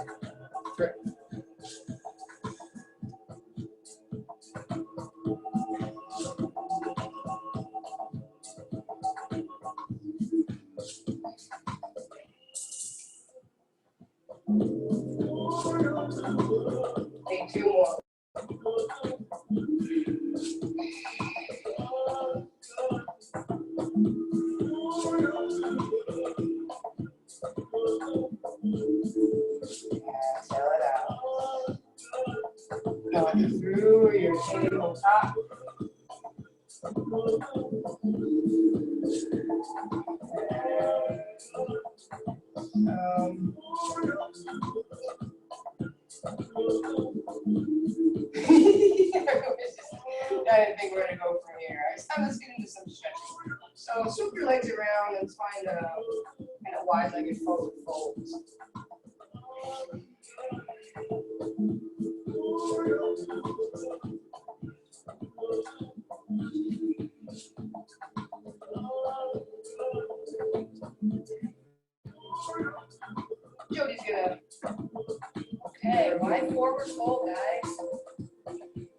through. Take 2 more. Exhale it out. Come through your tabletop. I didn't think we were gonna go from here. Let's get into some stretching. So swoop your legs around and find a kind of wide-legged forward folds. Jody's gonna. Okay, wide forward fold, guys.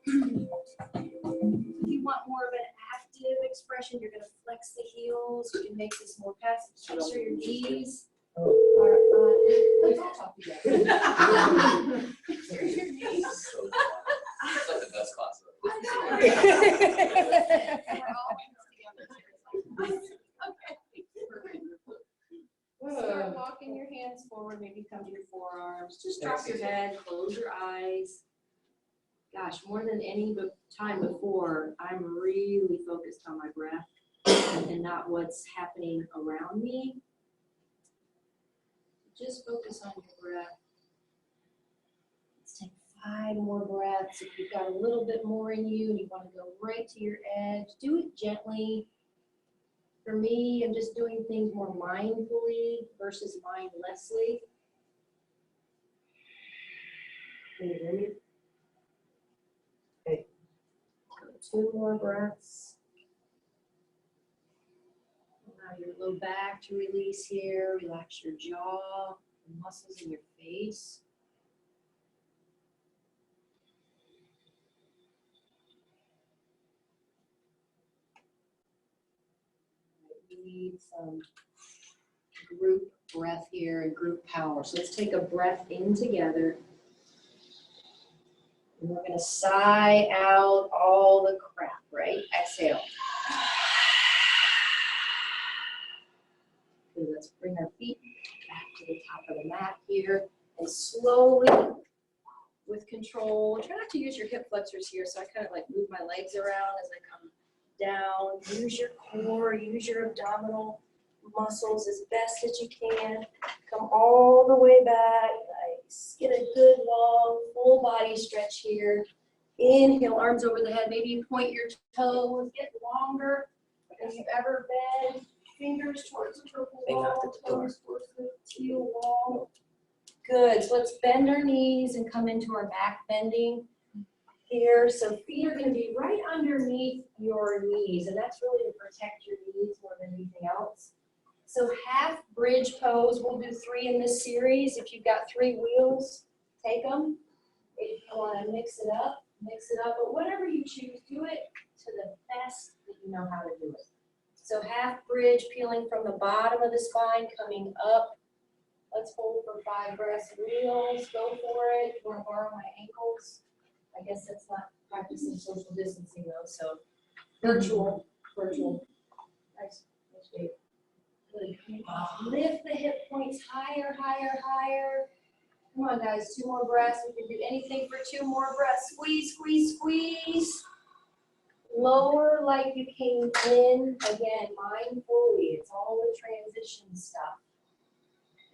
If you want more of an active expression, you're gonna flex the heels. You can make this more passive. Make sure your knees are Let's all talk together. Here's your knees. It's like the best class. We're all together. Okay. Start walking your hands forward, maybe come to your forearms. Just drop your head, close your eyes. Gosh, more than any time before, I'm really focused on my breath and not what's happening around me. Just focus on your breath. Let's take 5 more breaths. If you've got a little bit more in you and you want to go right to your edge, do it gently. For me, I'm just doing things more mindfully versus mindlessly. Can you hear me? Okay. 2 more breaths. Allow your low back to release here. Relax your jaw, the muscles in your face. We need some group breath here and group power. So let's take a breath in together. And we're going to sigh out all the crap, right? Exhale. Okay, let's bring our feet back to the top of the mat here. And slowly, with control, try not to use your hip flexors here. So I kind of like move my legs around as I come down. Use your core, use your abdominal muscles as best as you can. Come all the way back. Nice. Get a good long full body stretch here. Inhale, arms over the head. Maybe you point your toes. Get longer than you've ever been. Fingers towards the purple wall, toes towards the teal wall. Good. So let's bend our knees and come into our back bending here. So feet are going to be right underneath your knees, and that's really to protect your knees more than anything else. So half bridge pose. We'll do 3 in this series. If you've got 3 wheels, take them. If you want to mix it up, mix it up. But whatever you choose, do it to the best that you know how to do it. So half bridge, peeling from the bottom of the spine, coming up. Let's hold for 5 breaths. Wheels, go for it. You want to borrow my ankles? I guess that's not practicing social distancing though, so virtual. Nice, Dave. Good. Lift the hip points higher, higher, higher. Come on, guys, 2 more breaths. We can do anything for 2 more breaths. Squeeze, squeeze, squeeze. Lower like you came in. Again, mindfully. It's all the transition stuff.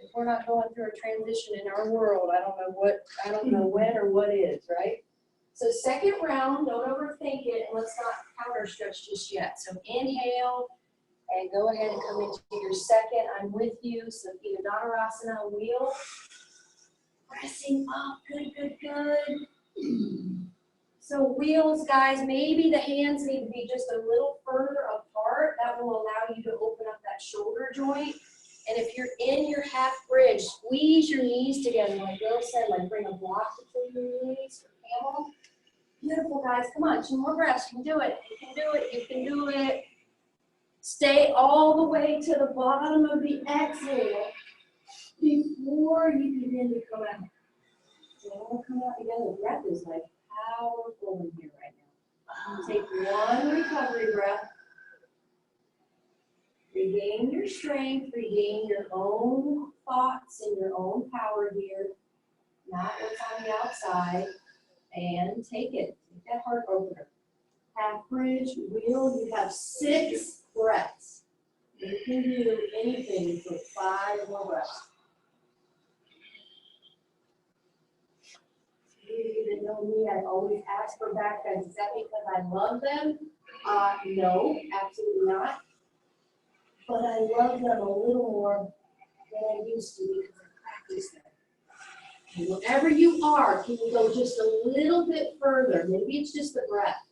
If we're not going through a transition in our world, I don't know when or what is, right? So second round, don't overthink it, and let's not counter stretch just yet. So inhale, and go ahead and come into your second. I'm with you. So either Dhanurasana, wheel, pressing up, good, good, good. So wheels, guys, maybe the hands need to be just a little further apart. That will allow you to open up that shoulder joint And if you're in your half bridge, squeeze your knees together, like Bill said, like bring a block between your knees for camel. Beautiful, guys. Come on, 2 more breaths. You can do it. You can do it. You can do it. Stay all the way to the bottom of the exhale before you begin to come out. So we'll come out together. The breath is like powerful in here right now. Take 1 recovery breath. Regain your strength, regain your own thoughts and your own power here, not what's on the outside, and take it. Take that heart opener. Half bridge, wheel, you have 6 breaths. You can do anything for 5 more breaths. You that know me, I always ask for back bends. Is that because I love them? No, absolutely not. But I love them a little more than I used to because I practice them. And wherever you are, can you go just a little bit further? Maybe it's just the breath.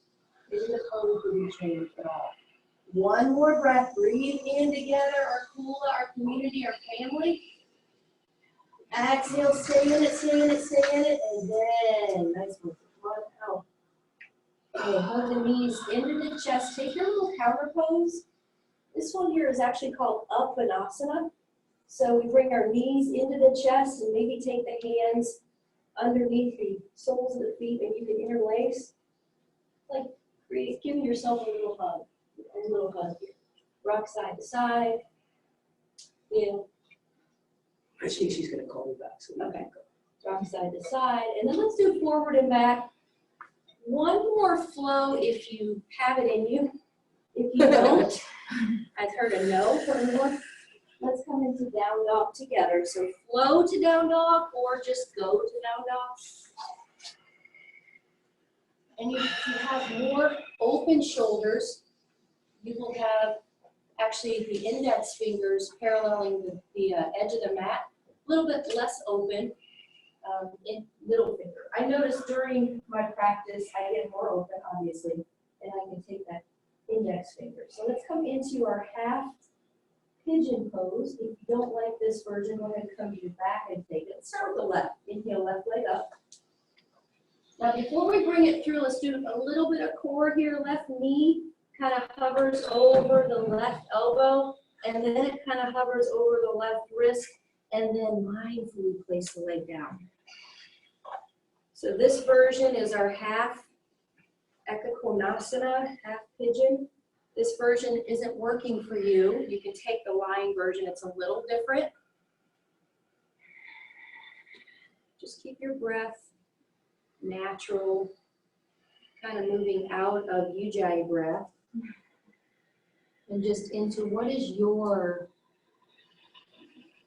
Maybe the pose wouldn't change at all. 1 more breath. Breathe in together, our kula, our community, our family. Exhale, stay in it, stay in it, stay in it, and then nice one out. Okay, hug the knees into the chest. Take your little counter pose. This one here is actually called Uttanasana. So we bring our knees into the chest and maybe take the hands underneath the soles of the feet and you can interlace. Like giving yourself a little hug here. Rock side to side. Yeah. I think she's gonna call me back. So Okay. Rock side to side. And then let's do forward and back. 1 more flow if you have it in you. If you don't, I've heard a no for anyone. Let's come into down dog together. So flow to down dog or just go to down dog. And if you have more open shoulders, you will have actually the index fingers paralleling the edge of the mat, a little bit less open in middle finger. I notice during my practice, I get more open, obviously, and I can take that index finger. So let's come into our half pigeon pose. If you don't like this version, go ahead and come to your back and take it. Let's start with the left. Inhale, left leg up. Now before we bring it through, let's do a little bit of core here. Left knee kind of hovers over the left elbow, and then it kind of hovers over the left wrist, and then mindfully place the leg down. So this version is our half Ekakonasana, half pigeon. This version isn't working for you. You can take the lying version. It's a little different. Just keep your breath natural, kind of moving out of Ujjayi breath and just into what is your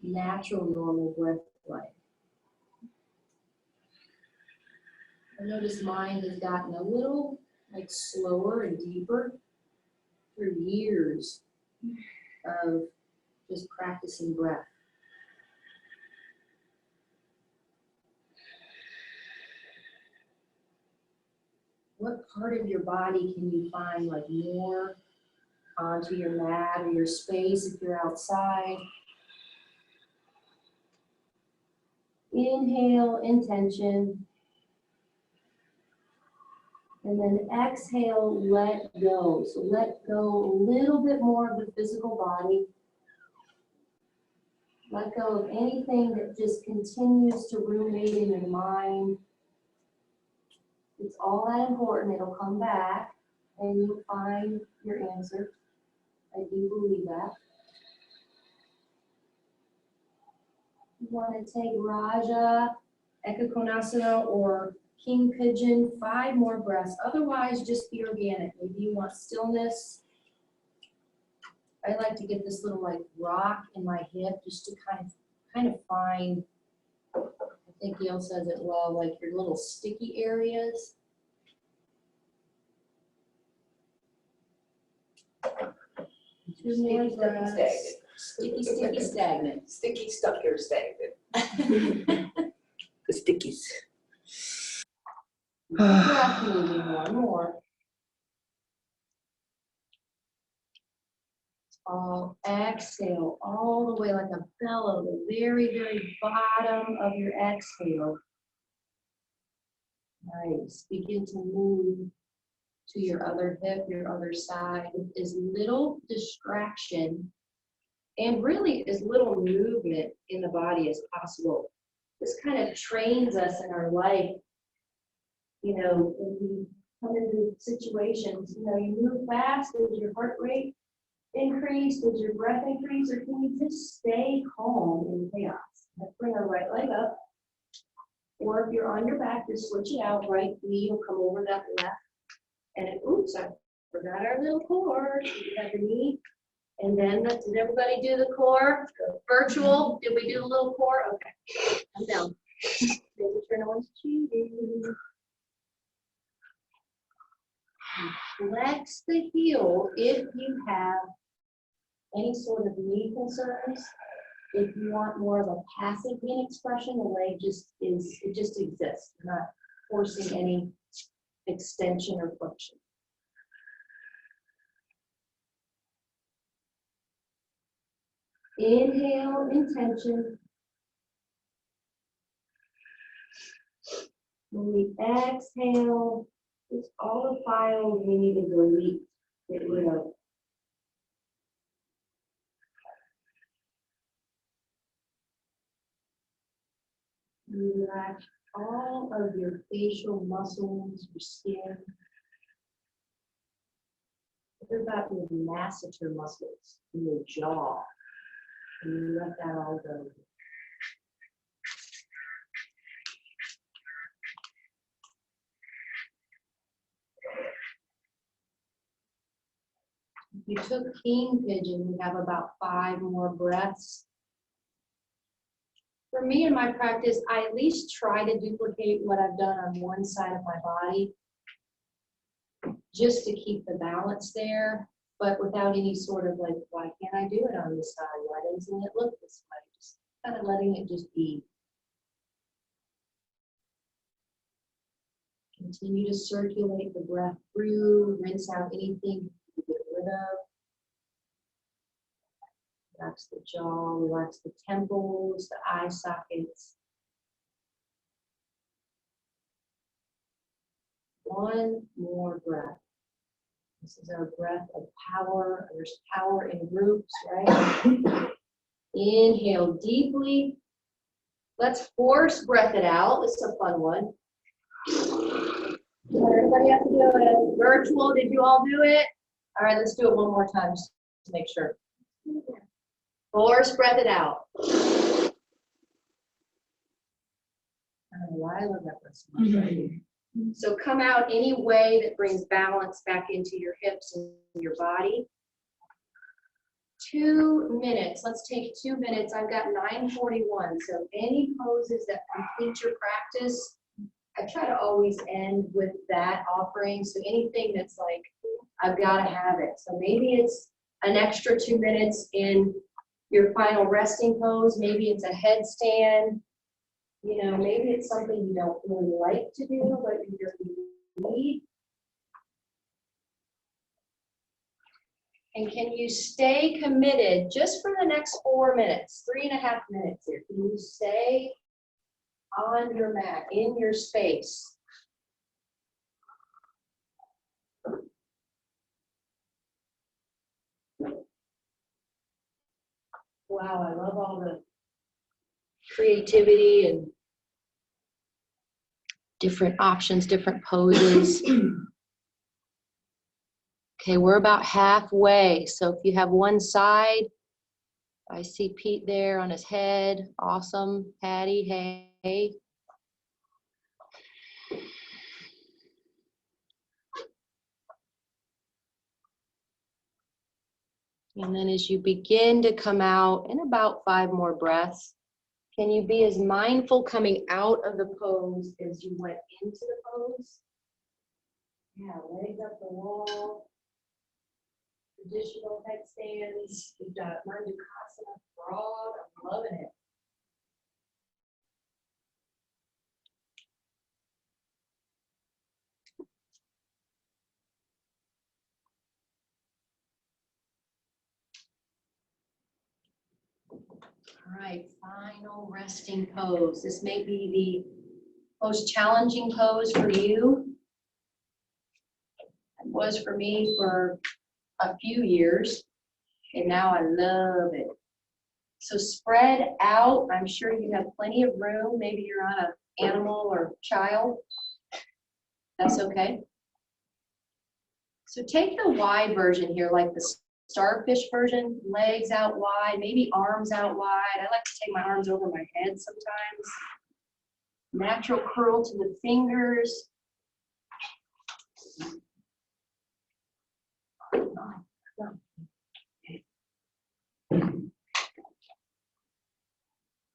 natural, normal breath like. I notice mine has gotten a little like slower and deeper through years of just practicing breath. What part of your body can you find like more onto your mat or your space if you're outside? Inhale, intention. And then exhale, let go. So let go a little bit more of the physical body. Let go of anything that just continues to ruminate in your mind. It's all that important. It'll come back and you'll find your answer. I do believe that. You want to take Raja, Ekakonasana, or King Pigeon, 5 more breaths. Otherwise, just be organic. Maybe you want stillness. I like to get this little like rock in my hip just to kind of find, I think Gale says it well, like your little sticky areas. Two more breaths. Sticky, sticky, stagnant. Sticky stuff here stagnant. The stickies. Breath moving, 1 more. All exhale all the way like a bellow, the very, very bottom of your exhale. Nice. Begin to move to your other hip, your other side, with as little distraction and really as little movement in the body as possible. This kind of trains us in our life, you know, when we come into situations, you know, you move fast, does your heart rate increase, does your breath increase, or can you just stay calm in chaos? Let's bring our right leg up, or if you're on your back, just switch it out, right knee will come over that left, and oops, I forgot our little core, we have the knee, and then did everybody do the core? Virtual, did we do the little core? Okay, I'm down. Maybe turn on cheating. Flex the heel if you have any sort of knee concerns. If you want more of a passive knee expression, the leg it just exists. You're not forcing any extension or flexion. Inhale, intention. When we exhale, it's all the files we need to delete, get rid of. Relax all of your facial muscles, your skin. What about your masseter muscles in your jaw? And you let that all go. If you took king pigeon, you have about 5 more breaths. For me in my practice, I at least try to duplicate what I've done on one side of my body, just to keep the balance there, but without any sort of like, why can't I do it on this side? Why doesn't it look this way? Just kind of letting it just be. Continue to circulate the breath through, rinse out anything you get rid of. Relax the jaw, relax the temples, the eye sockets. One more breath. This is our breath of power. There's power in groups, right? Inhale deeply. Let's force breath it out. This is a fun one. Everybody have to do it. Virtual, did you all do it? All right, let's do it one more time just to make sure. Force breath it out. I don't know why I love that one so much. Right? So come out any way that brings balance back into your hips and your body. 2 minutes. Let's take 2 minutes. I've got 9:41. So any poses that complete your practice, I try to always end with that offering. So anything that's like, I've got to have it. So maybe it's an extra 2 minutes in your final resting pose. Maybe it's a headstand. You know, maybe it's something you don't really like to do, but you really need. And can you stay committed just for the next 4 minutes, 3.5 minutes here? Can you stay on your mat, in your space? Wow, I love all the creativity and different options, different poses. Okay, we're about halfway. So if you have one side, I see Pete there on his head. Awesome. Patty, hey. And then as you begin to come out in about 5 more breaths, can you be as mindful coming out of the pose as you went into the pose? Yeah, legs up the wall. Traditional headstands. We've got Mandukasana broad. I'm loving it. All right, final resting pose. This may be the most challenging pose for you. It was for me for a few years, and now I love it. So spread out. I'm sure you have plenty of room. Maybe you're on an animal or child. That's okay. So take the wide version here, like the starfish version, legs out wide, maybe arms out wide. I like to take my arms over my head sometimes. Natural curl to the fingers.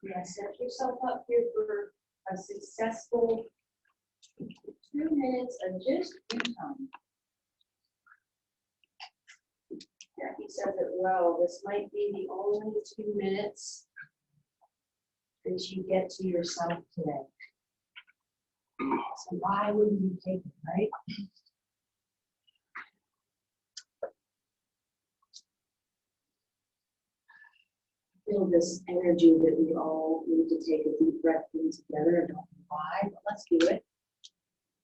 Yeah, set yourself up here for a successful 2 minutes of just you time. Jackie says it well. This might be the only 2 minutes that you get to yourself today. So why wouldn't you take it, right? Feel this energy that we all need to take a deep breath in together. I don't know why, but let's do it.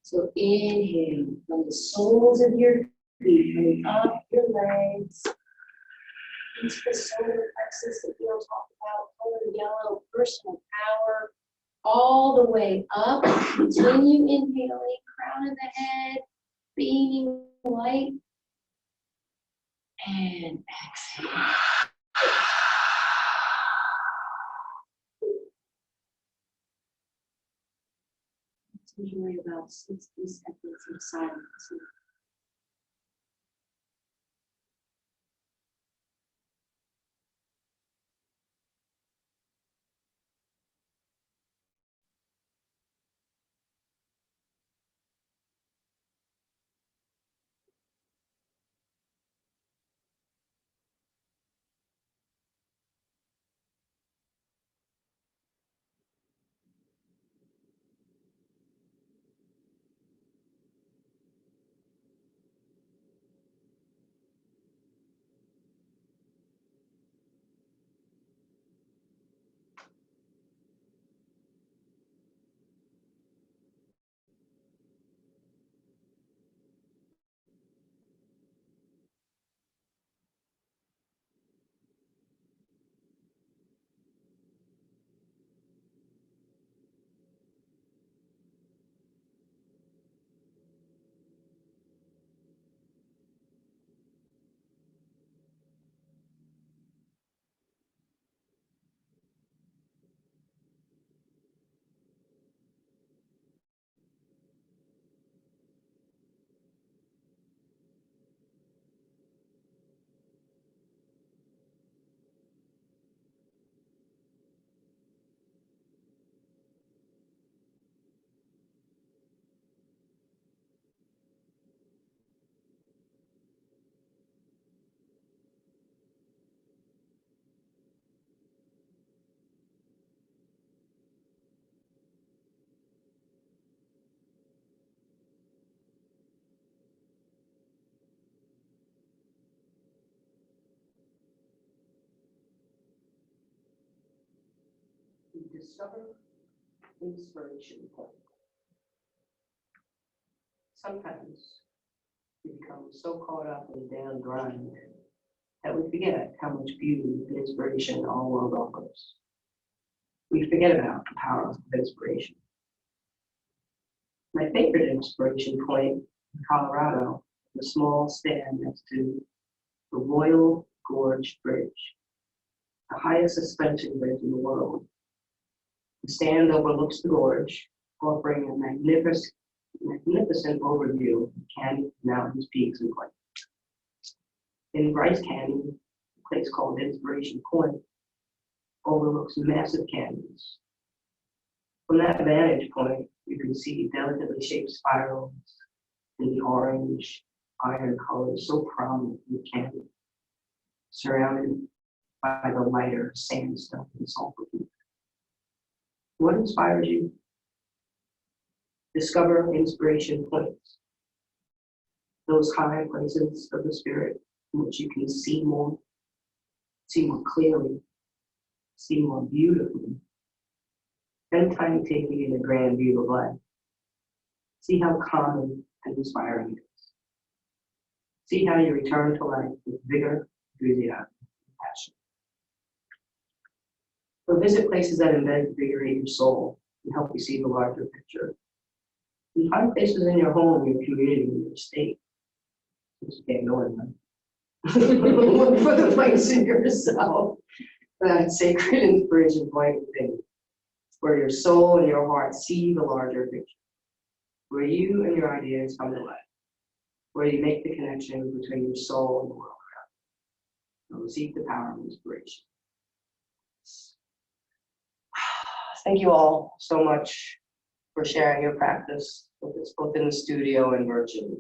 So inhale from the soles of your feet, coming up your legs, into the solar plexus that we'll talk about, color yellow, personal power, all the way up. Continue inhaling, crown of the head, beaming light, and exhale. Usually about 60 seconds of silence. Discover inspiration point. Sometimes we become so caught up in the damn grind that we forget how much beauty and inspiration our world offers. We forget about the power of inspiration. My favorite inspiration point in Colorado is a small stand next to the Royal Gorge Bridge, the highest suspension bridge in the world. The stand overlooks the gorge, offering a magnificent overview of canyon, mountains, peaks, and plains. In Bryce Canyon, a place called Inspiration Point overlooks massive canyons. From that vantage point, you can see delicately shaped spirals in the orange, iron colors so prominent in the canyon, surrounded by the lighter sandstone and sulfur. What inspires you? Discover inspiration points. Those high places of the spirit in which you can see more clearly, see more beautifully. Spend time taking in the grand view of life. See how calming and inspiring it is. See how you return to life with vigor, enthusiasm, and passion. So visit places that invigorate your soul and help you see the larger picture. And find places in your home, your community, your state. You can't go in them. Look for the place in yourself, that sacred inspiration point within, where your soul and your heart see the larger picture, where you and your ideas come to life, where you make the connection between your soul and the world around you. So seek the power of inspiration. Thank you all so much for sharing your practice with us, both in the studio and virtually.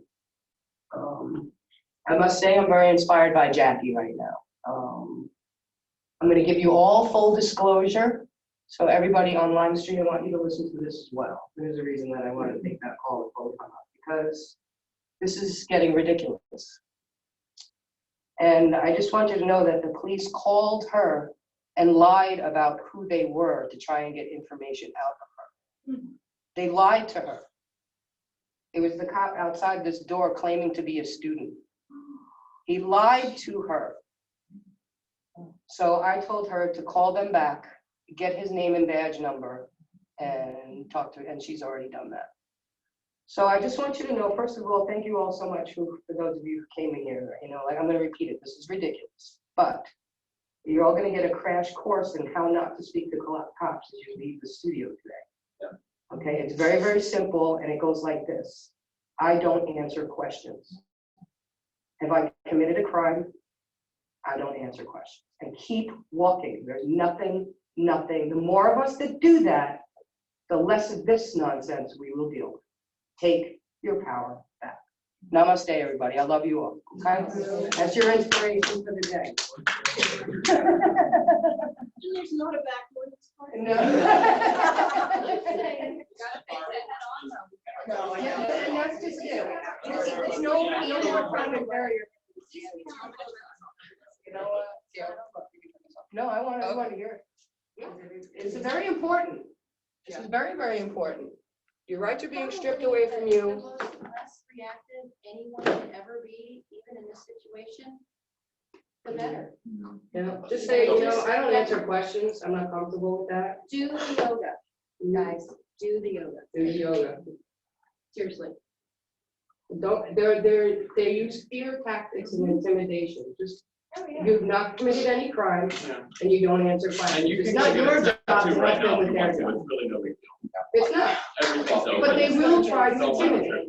I must say I'm very inspired by Jackie right now. I'm going to give you all full disclosure. So everybody on live stream, I want you to listen to this as well. There's a reason that I want to take that call before we come up, because this is getting ridiculous. And I just want you to know that the police called her and lied about who they were to try and get information out of her. They lied to her. It was the cop outside this door claiming to be a student. He lied to her. So I told her to call them back, get his name and badge number, and talk to her, and she's already done that. So I just want you to know, first of all, thank you all so much for those of you who came in here. You know, like, I'm going to repeat it, this is ridiculous, but you're all going to get a crash course in how not to speak to cops as you leave the studio today. Yeah. Okay, it's very, very simple, and it goes like this. I don't answer questions. Have I committed a crime? I don't answer questions. And keep walking. There's nothing. The more of us that do that, the less of this nonsense we will deal with. Take your power back. Namaste, everybody. I love you all. Okay? That's your inspiration for the day. There's not a backwards part. No. No, Yeah, and that's just it. It's no more private barrier. You know what? No, I want to hear it. It's very important. This is very, very important. Your rights are being stripped away from you. The most less reactive anyone can ever be, even in this situation, the better. Yeah, just say, you know, I don't answer questions. I'm not comfortable with that. Do the yoga, guys. Do the yoga. Do yoga. Seriously. Don't. They use fear tactics and intimidation. Just you've not committed any crime, and you don't answer questions. It's not your job to help them with their job. Really no big deal. It's not. But they will try to intimidate.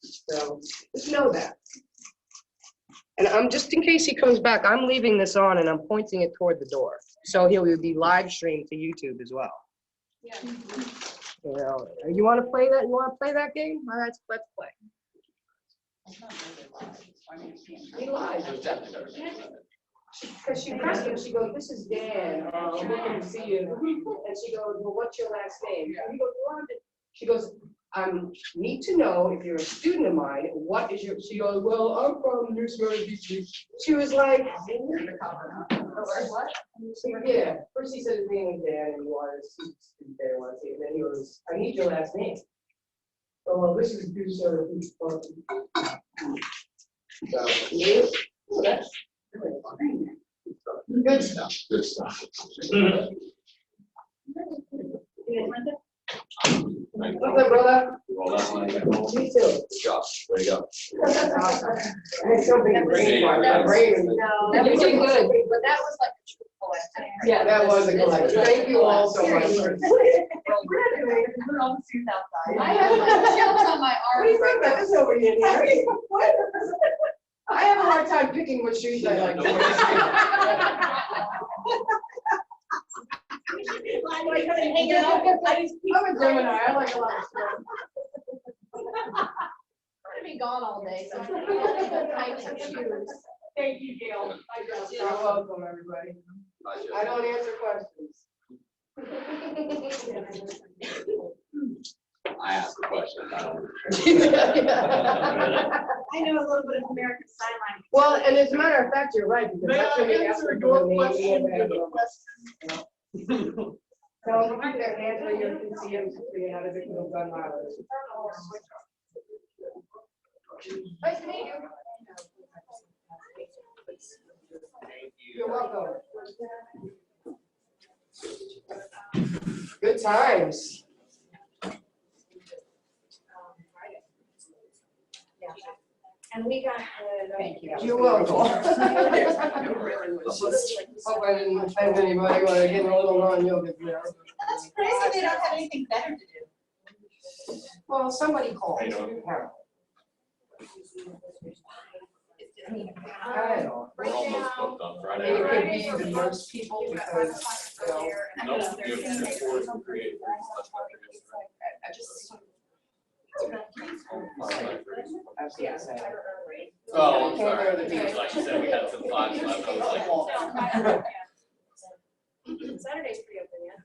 So just know that. And I'm just in case he comes back, I'm leaving this on and I'm pointing it toward the door. So he'll be live streamed to YouTube as well. Yeah. You know, you want to play that? You want to play that game? All right, let's play. He lied. Because she pressed him, she goes, "This is Dan. I'm looking to see you." And she goes, "Well, what's your last name?" And he goes, "Well, she goes, need to know if you're a student of mine. What is your?" She goes, "Well, I'm from New Smyrna Beach." She was like, "What?" Yeah. First he said his name was Dan, and he was there once, and then he goes, "I need your last name." Oh, well, this is New Smyrna Beach. So, yeah, that's good stuff. Good stuff. What's up, brother? Well, that's when I get home. You too. Good job. Way to go. I had something in brain. My brain. No, You did good. but that was like a truthful answer. Yeah, that was a good one. Thank you all so much. We're all the suits outside. I have like chills on my What do you arms. think about this over here? I have a hard time picking what shoes I like to wear. I'm a Gemini. I like a lot of stuff. I'm gonna be gone all day, so I'm gonna get good types of shoes. Thank you, Gale. You're welcome, everybody. I don't answer questions. I asked the question. I don't. I know a little bit of American Sign Language. Well, and as a matter of fact, you're right, because May that's I when they ask answer for your the name. question and with a the- question? Tell them to keep their hands where you can see them, so you're not a victim of gun violence. Nice to meet you. You're welcome. Good times. And we got. Thank you. You're welcome. Hope I didn't offend anybody when I get a little non-yoga there. That's crazy, they don't have anything better to do. Well, somebody called. Hey, no. I don't. We're almost booked on And Friday. it could be even worse people because, you know, Nope, you have 4 to create. I just. I was gonna say. Oh, I'm sorry. Like you said, we had some thoughts left. I was like, Saturday's pretty open, yeah.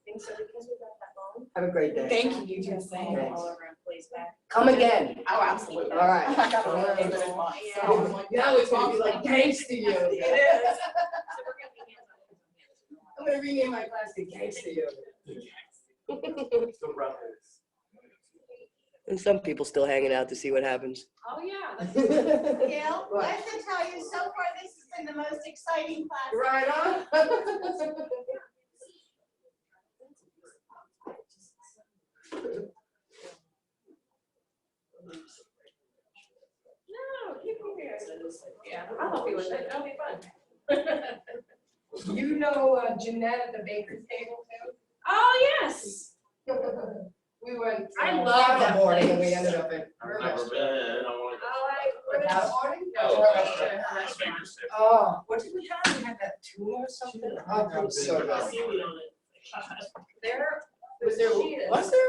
Think so, because we got that long. Have a great day. Thank you, you too. Thanks. All of our employees back. Come again. Oh, absolutely. All right. I got a little bit in mind. So, now it's gonna be like thanks to you. It is. So we're gonna be hands-on. I'm gonna rename my class to thanks to you. The brothers. And some people still hanging out to see what happens. Oh, yeah. Gail, I have to tell you, so far this has been the most exciting class. Right on. No, keep moving. Yeah, I'll help you with it. It'll be fun. You know Jeanette at the baker's table too? Oh, yes. We went. I love that morning and place. we ended up at I've her never restaurant. been, I want to go. That morning? Oh, What did we have? We had that tuna or something? Oh, it was so good. There. Was there, She is. was there?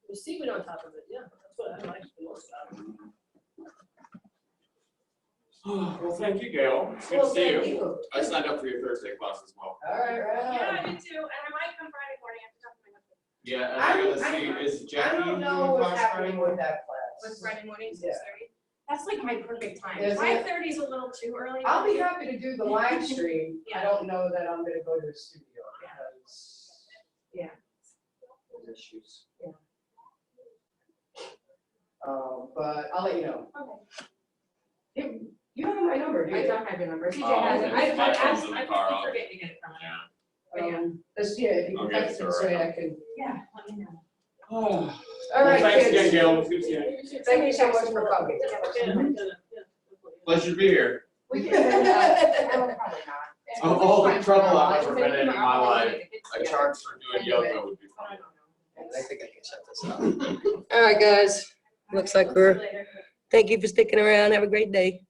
There's seaweed on top of it, yeah. That's what I like the most about it. Well, thank you, Gail. It's good Well, to see thank you. you. I signed up for your Thursday class as well. All right, right Yeah, on. I did too, and I might come Friday morning, I have to talk to my husband. Yeah, and I gotta see, is I Jackie don't doing know what's class happening Friday? with that With class. Friday morning, Yeah. 6:30. That's like my perfect time. Is it? 5:30 is a little too early. I'll be happy to do the live stream. I Yeah. don't know that I'm gonna go to the studio because. Yeah. There's issues. But I'll let you know. Okay. You don't have my number, do I you? don't have your number. TJ Oh, has it. okay. I My asked, phone's in the I car, keep I'll- forgetting to get it from him. Yeah. Just, yeah, if you I'll can get text it it to so her. I can. Yeah, let me know. All Well, right, thanks again, kids. Gail. It's good to see you. Thank you so much for coming. Pleasure to be here. We can. Probably not. Of all the trouble I've ever been in my life, a charge for doing yoga would be fun. I think I can shut this off. All right, guys. Looks like we're, thank you for sticking around. Have a great day.